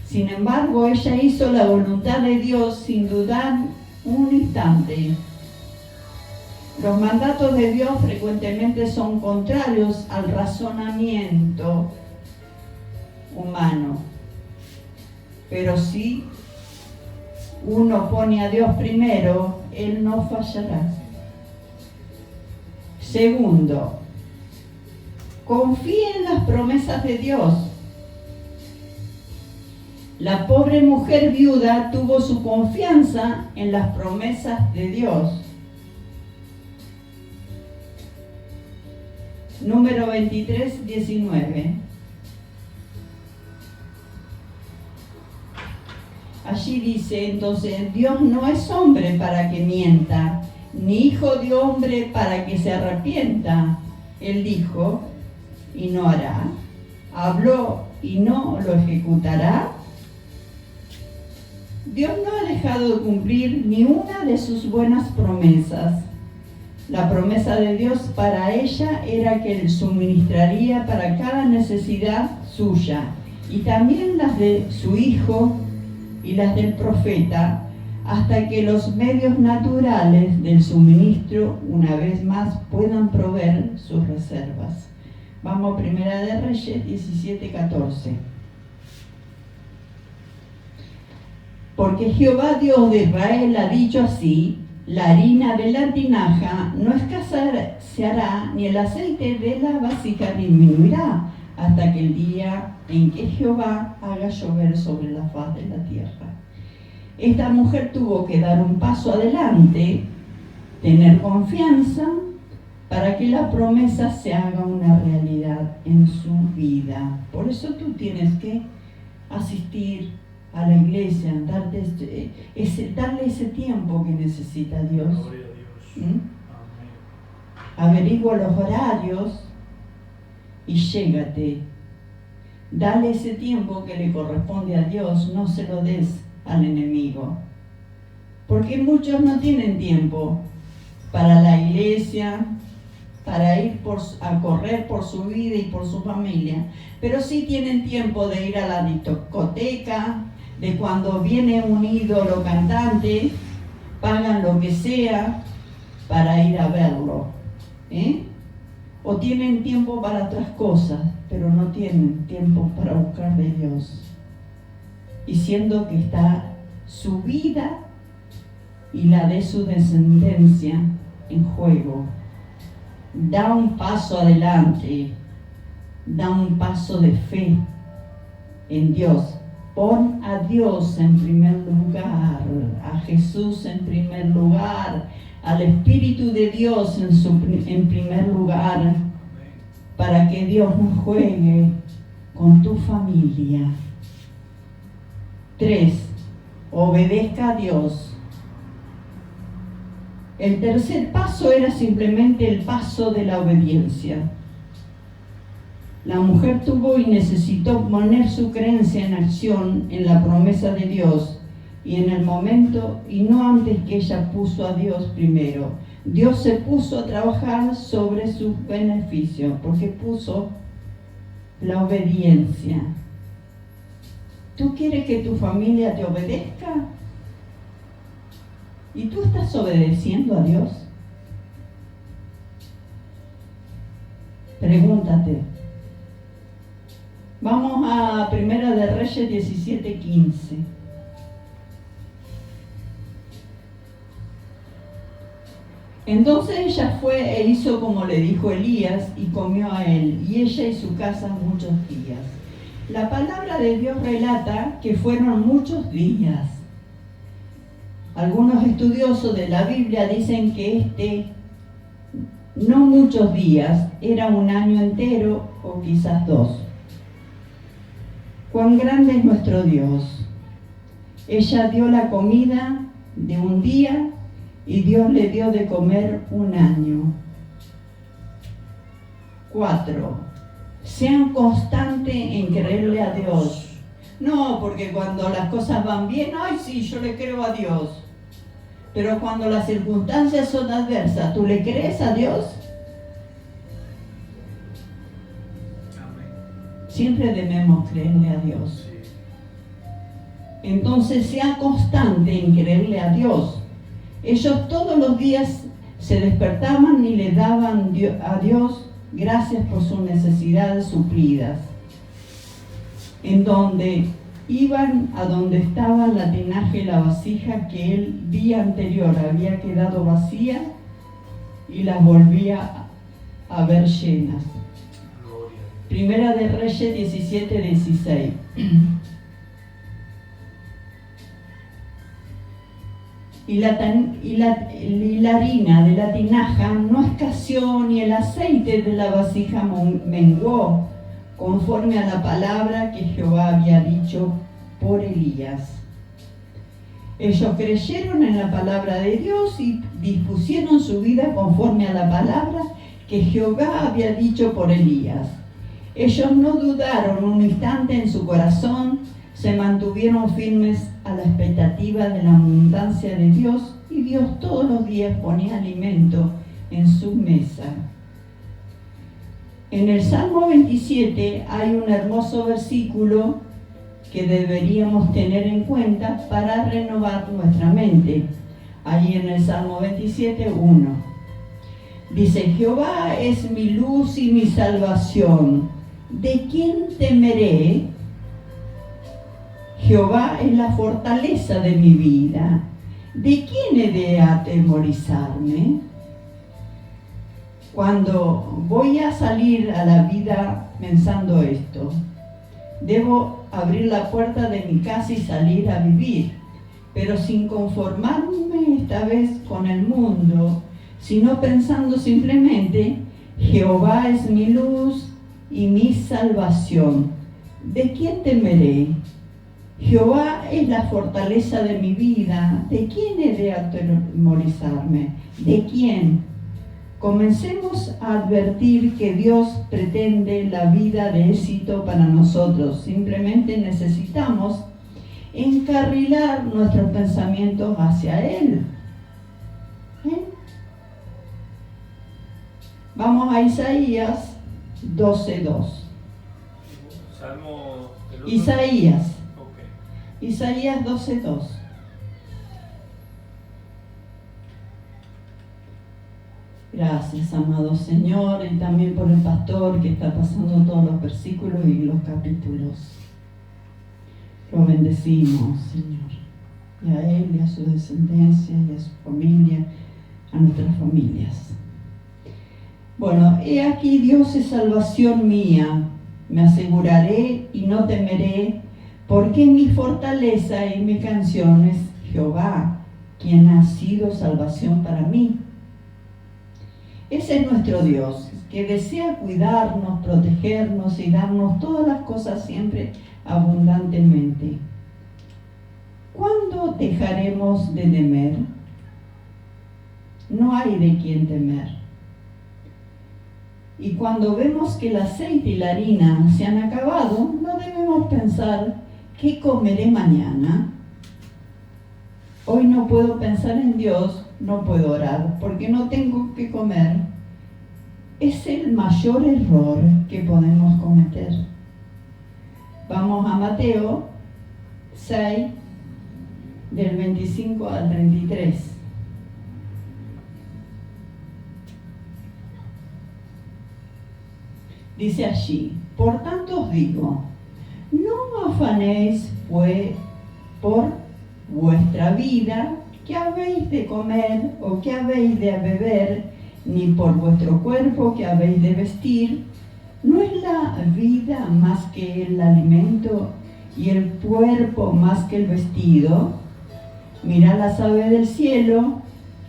Speaker 1: Sin embargo, ella hizo la voluntad de Dios sin dudar un instante. Los mandatos de Dios frecuentemente son contrarios al razonamiento humano. Pero si uno pone a Dios primero, Él no fallará. Segundo, confíe en las promesas de Dios. La pobre mujer viuda tuvo su confianza en las promesas de Dios. Número 23:19. Allí dice, entonces, Dios no es hombre para que mienta, ni hijo de hombre para que se arrepienta. Él dijo, y no hará. Habló, y no lo ejecutará. Dios no ha dejado de cumplir ni una de sus buenas promesas. La promesa de Dios para ella era que Él suministraría para cada necesidad suya y también las de su hijo y las del profeta, hasta que los medios naturales del suministro, una vez más, puedan proveer sus reservas. Vamos a Primera de Reyes 17:14. Porque Jehová Dios de Israel ha dicho así: la harina de la tinaja no escaseará, ni el aceite de la vasija disminuirá, hasta que el día en que Jehová haga llover sobre la faz de la tierra. Esta mujer tuvo que dar un paso adelante, tener confianza, para que la promesa se haga una realidad en su vida. Por eso tú tienes que asistir a la iglesia, darle ese tiempo que necesita Dios.
Speaker 2: Gloria a Dios.
Speaker 1: Averigua los horarios y llégate. Dale ese tiempo que le corresponde a Dios, no se lo des al enemigo. Porque muchos no tienen tiempo para la iglesia, para ir a correr por su vida y por su familia, pero sí tienen tiempo de ir a la discoteca, de cuando viene un ídolo cantante, pagan lo que sea para ir a verlo, o tienen tiempo para otras cosas, pero no tienen tiempo para buscar de Dios, y siendo que está su vida y la de su descendencia en juego. Da un paso adelante, da un paso de fe en Dios. Pon a Dios en primer lugar, a Jesús en primer lugar, al Espíritu de Dios en primer lugar, para que Dios no juegue con tu familia. 3. Obedezca a Dios. El tercer paso era simplemente el paso de la obediencia. La mujer tuvo y necesitó poner su creencia en acción en la promesa de Dios y en el momento, y no antes que ella puso a Dios primero. Dios se puso a trabajar sobre sus beneficios porque puso la obediencia. ¿Tú quieres que tu familia te obedezca? ¿Y tú estás obedeciendo a Dios? Pregúntate. Vamos a Primera de Reyes 17:15. Entonces ella fue e hizo como le dijo Elías y comió a él, y ella y su casa muchos días. La palabra de Dios relata que fueron muchos días. Algunos estudiosos de la Biblia dicen que no muchos días, era un año entero o quizás 2. Cuán grande es nuestro Dios. Ella dio la comida de un día y Dios le dio de comer un año. 4. Sean constantes en creerle a Dios. No, porque cuando las cosas van bien, ay sí, yo le creo a Dios. Pero cuando las circunstancias son adversas, ¿tú le crees a Dios? Siempre debemos creerle a Dios. Entonces, sea constante en creerle a Dios. Ellos todos los días se despertaban y le daban a Dios gracias por sus necesidades suplidas. En donde iban a donde estaba la tinaja y la vasija que el día anterior había quedado vacía y las volvía a ver llenas. Primera de Reyes 17:16. Y la harina de la tinaja no escaseó, ni el aceite de la vasija menguó, conforme a la palabra que Jehová había dicho por Elías. Ellos creyeron en la palabra de Dios y dispusieron su vida conforme a la palabra que Jehová había dicho por Elías. Ellos no dudaron un instante en su corazón, se mantuvieron firmes a la expectativa de la abundancia de Dios, y Dios todos los días ponía alimento en su mesa. En el Salmo 27 hay un hermoso versículo que deberíamos tener en cuenta para renovar nuestra mente. Ahí en el Salmo 27, 1. Dice: Jehová es mi luz y mi salvación. ¿De quién temeré? Jehová es la fortaleza de mi vida. ¿De quién he de atemorizarme? Cuando voy a salir a la vida pensando esto, debo abrir la puerta de mi casa y salir a vivir, pero sin conformarme esta vez con el mundo, sino pensando simplemente: Jehová es mi luz y mi salvación. ¿De quién temeré? Jehová es la fortaleza de mi vida. ¿De quién he de atemorizarme? ¿De quién? Comencemos a advertir que Dios pretende la vida de éxito para nosotros. Simplemente necesitamos encarrilar nuestros pensamientos hacia Él. Vamos a Isaías 12:2.
Speaker 2: Salmo.
Speaker 1: Isaías.
Speaker 2: Okay.
Speaker 1: Isaías 12:2. Gracias, amado Señor, y también por el pastor que está pasando todos los versículos y los capítulos. Lo bendecimos, Señor, y a él, y a su descendencia, y a su familia, a nuestras familias. Bueno, he aquí: Dios es salvación mía, me aseguraré y no temeré, porque mi fortaleza y mi canción es Jehová, quien ha sido salvación para mí. Ese es nuestro Dios, que desea cuidarnos, protegernos y darnos todas las cosas siempre abundantemente. ¿Cuándo dejaremos de temer? No hay de quién temer. Y cuando vemos que el aceite y la harina se han acabado, no debemos pensar: ¿qué comeré mañana? Hoy no puedo pensar en Dios, no puedo orar porque no tengo que comer. Es el mayor error que podemos cometer. Vamos a Mateo 6, del 25 al 33. Dice allí: por tanto os digo, no afanéis pues por vuestra vida, qué habéis de comer o qué habéis de beber, ni por vuestro cuerpo, qué habéis de vestir. ¿No es la vida más que el alimento y el cuerpo más que el vestido? Mirad las aves del cielo,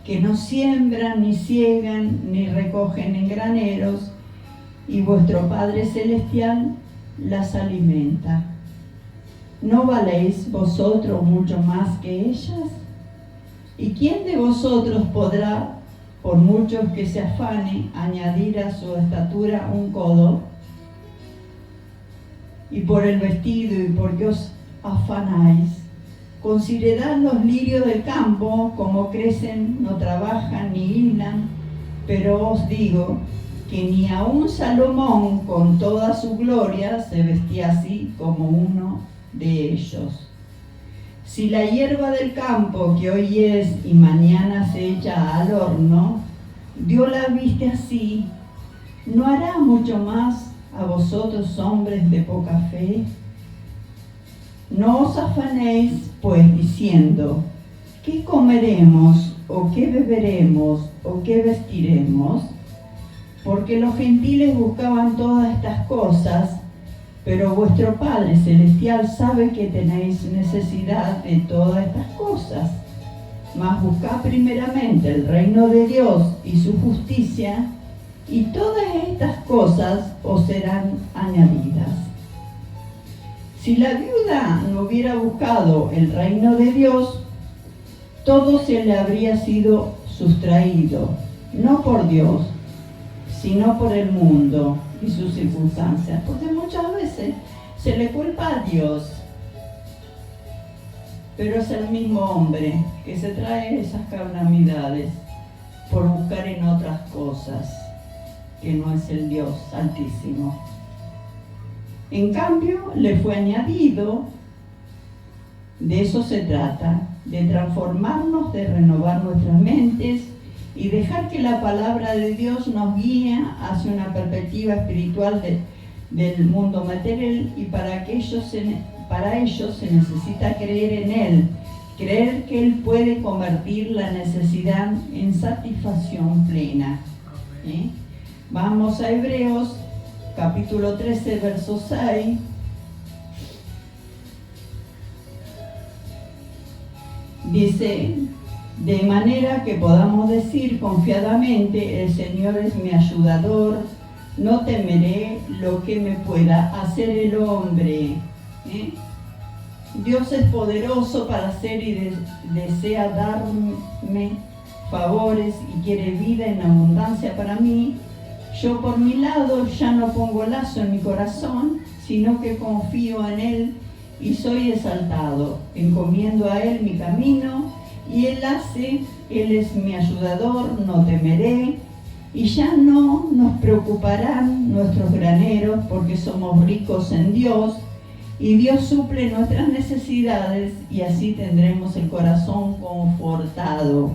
Speaker 1: que no siembran, ni siegan, ni recogen en graneros, y vuestro Padre Celestial las alimenta. ¿No valéis vosotros mucho más que ellas? ¿Y quién de vosotros podrá, por mucho que se afane, añadir a su estatura un codo? Y por el vestido, ¿y por qué os afanáis? Considerad los lirios del campo, como crecen, no trabajan ni hilan, pero os digo que ni aun Salomón, con toda su gloria, se vestía así como uno de ellos. Si la hierba del campo, que hoy es y mañana se echa al horno, Dios la viste así, ¿no hará mucho más a vosotros, hombres de poca fe? No os afanéis, pues, diciendo: ¿qué comeremos, o qué beberemos, o qué vestiremos? Porque los gentiles buscaban todas estas cosas, pero vuestro Padre Celestial sabe que tenéis necesidad de todas estas cosas. Mas buscad primeramente el reino de Dios y su justicia, y todas estas cosas os serán añadidas. Si la viuda no hubiera buscado el reino de Dios, todo se le habría sido sustraído, no por Dios, sino por el mundo y sus circunstancias, porque muchas veces se le culpa a Dios, pero es el mismo hombre que se trae esas calamidades por buscar en otras cosas, que no es el Dios Altísimo. En cambio, le fue añadido De eso se trata, de transformarnos, de renovar nuestras mentes y dejar que la palabra de Dios nos guíe hacia una perspectiva espiritual del mundo material, y para ello se necesita creer en Él, creer que Él puede convertir la necesidad en satisfacción plena. Vamos a Hebreos, capítulo 13, verso 6. Dice: de manera que podamos decir confiadamente, el Señor es mi ayudador, no temeré lo que me pueda hacer el hombre. Dios es poderoso para hacer y desea darme favores y quiere vida en abundancia para mí. Yo por mi lado ya no pongo lazo en mi corazón, sino que confío en Él y soy exaltado. Encomiendo a Él mi camino y Él es mi ayudador, no temeré. Y ya no nos preocuparán nuestros graneros, porque somos ricos en Dios y Dios suple nuestras necesidades, y así tendremos el corazón confortado.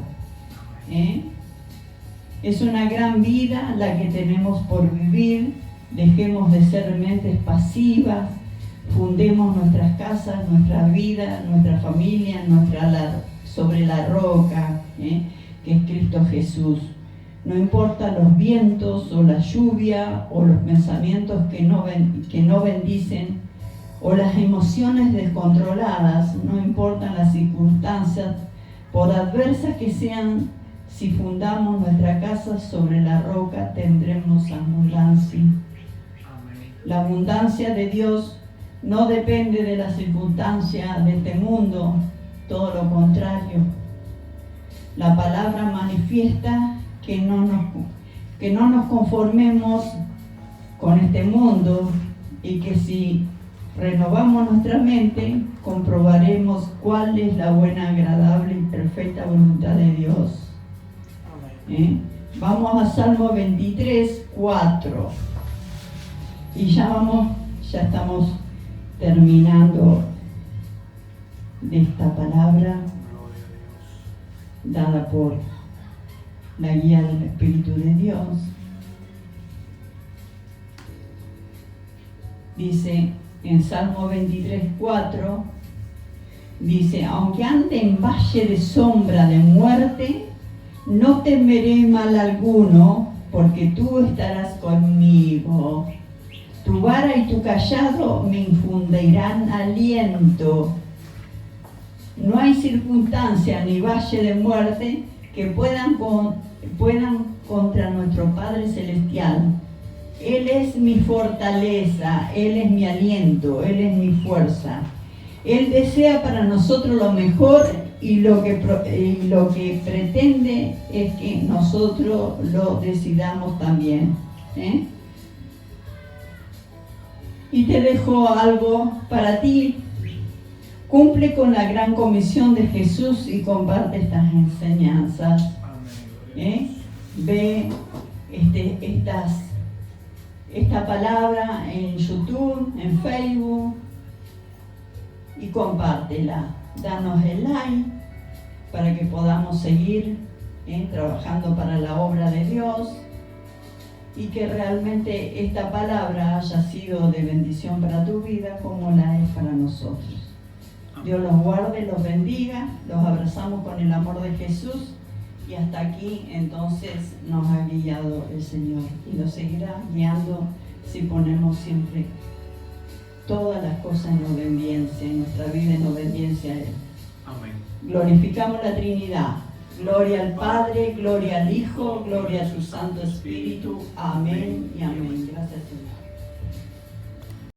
Speaker 1: Es una gran vida la que tenemos por vivir. Dejemos de ser mentes pasivas, fundemos nuestras casas, nuestra vida, nuestra familia, sobre la roca, que es Cristo Jesús. No importa los vientos o la lluvia o los pensamientos que no bendicen o las emociones descontroladas, no importan las circunstancias, por adversas que sean, si fundamos nuestra casa sobre la roca tendremos abundancia. La abundancia de Dios no depende de las circunstancias de este mundo, todo lo contrario. La palabra manifiesta que no nos conformemos con este mundo, y que si renovamos nuestra mente, comprobaremos cuál es la buena, agradable y perfecta voluntad de Dios. Vamos a Salmo 23, 4. Y ya estamos terminando de esta palabra dada por la guía del Espíritu de Dios. Dice en Salmo 23, 4, dice: aunque ande en valle de sombra de muerte, no temeré mal alguno, porque tú estarás conmigo. Tu vara y tu cayado me infundirán aliento. No hay circunstancia ni valle de muerte que puedan contra nuestro Padre Celestial. Él es mi fortaleza, Él es mi aliento, Él es mi fuerza. Él desea para nosotros lo mejor, y lo que pretende es que nosotros lo decidamos también. Y te dejo algo para ti. Cumple con la gran comisión de Jesús y comparte estas enseñanzas. Ve esta palabra en YouTube, en Facebook, y compártela. Danos el like para que podamos seguir trabajando para la obra de Dios, y que realmente esta palabra haya sido de bendición para tu vida como la es para nosotros. Dios los guarde, los bendiga, los abrazamos con el amor de Jesús, y hasta aquí entonces nos ha guiado el Señor, y nos seguirá guiando si ponemos siempre todas las cosas en obediencia, en nuestra vida en obediencia a Él.
Speaker 2: Amén.
Speaker 1: Glorificamos la Trinidad. Gloria al Padre, gloria al Hijo, gloria a su Santo Espíritu. Amén y amén. Gracias, Señor.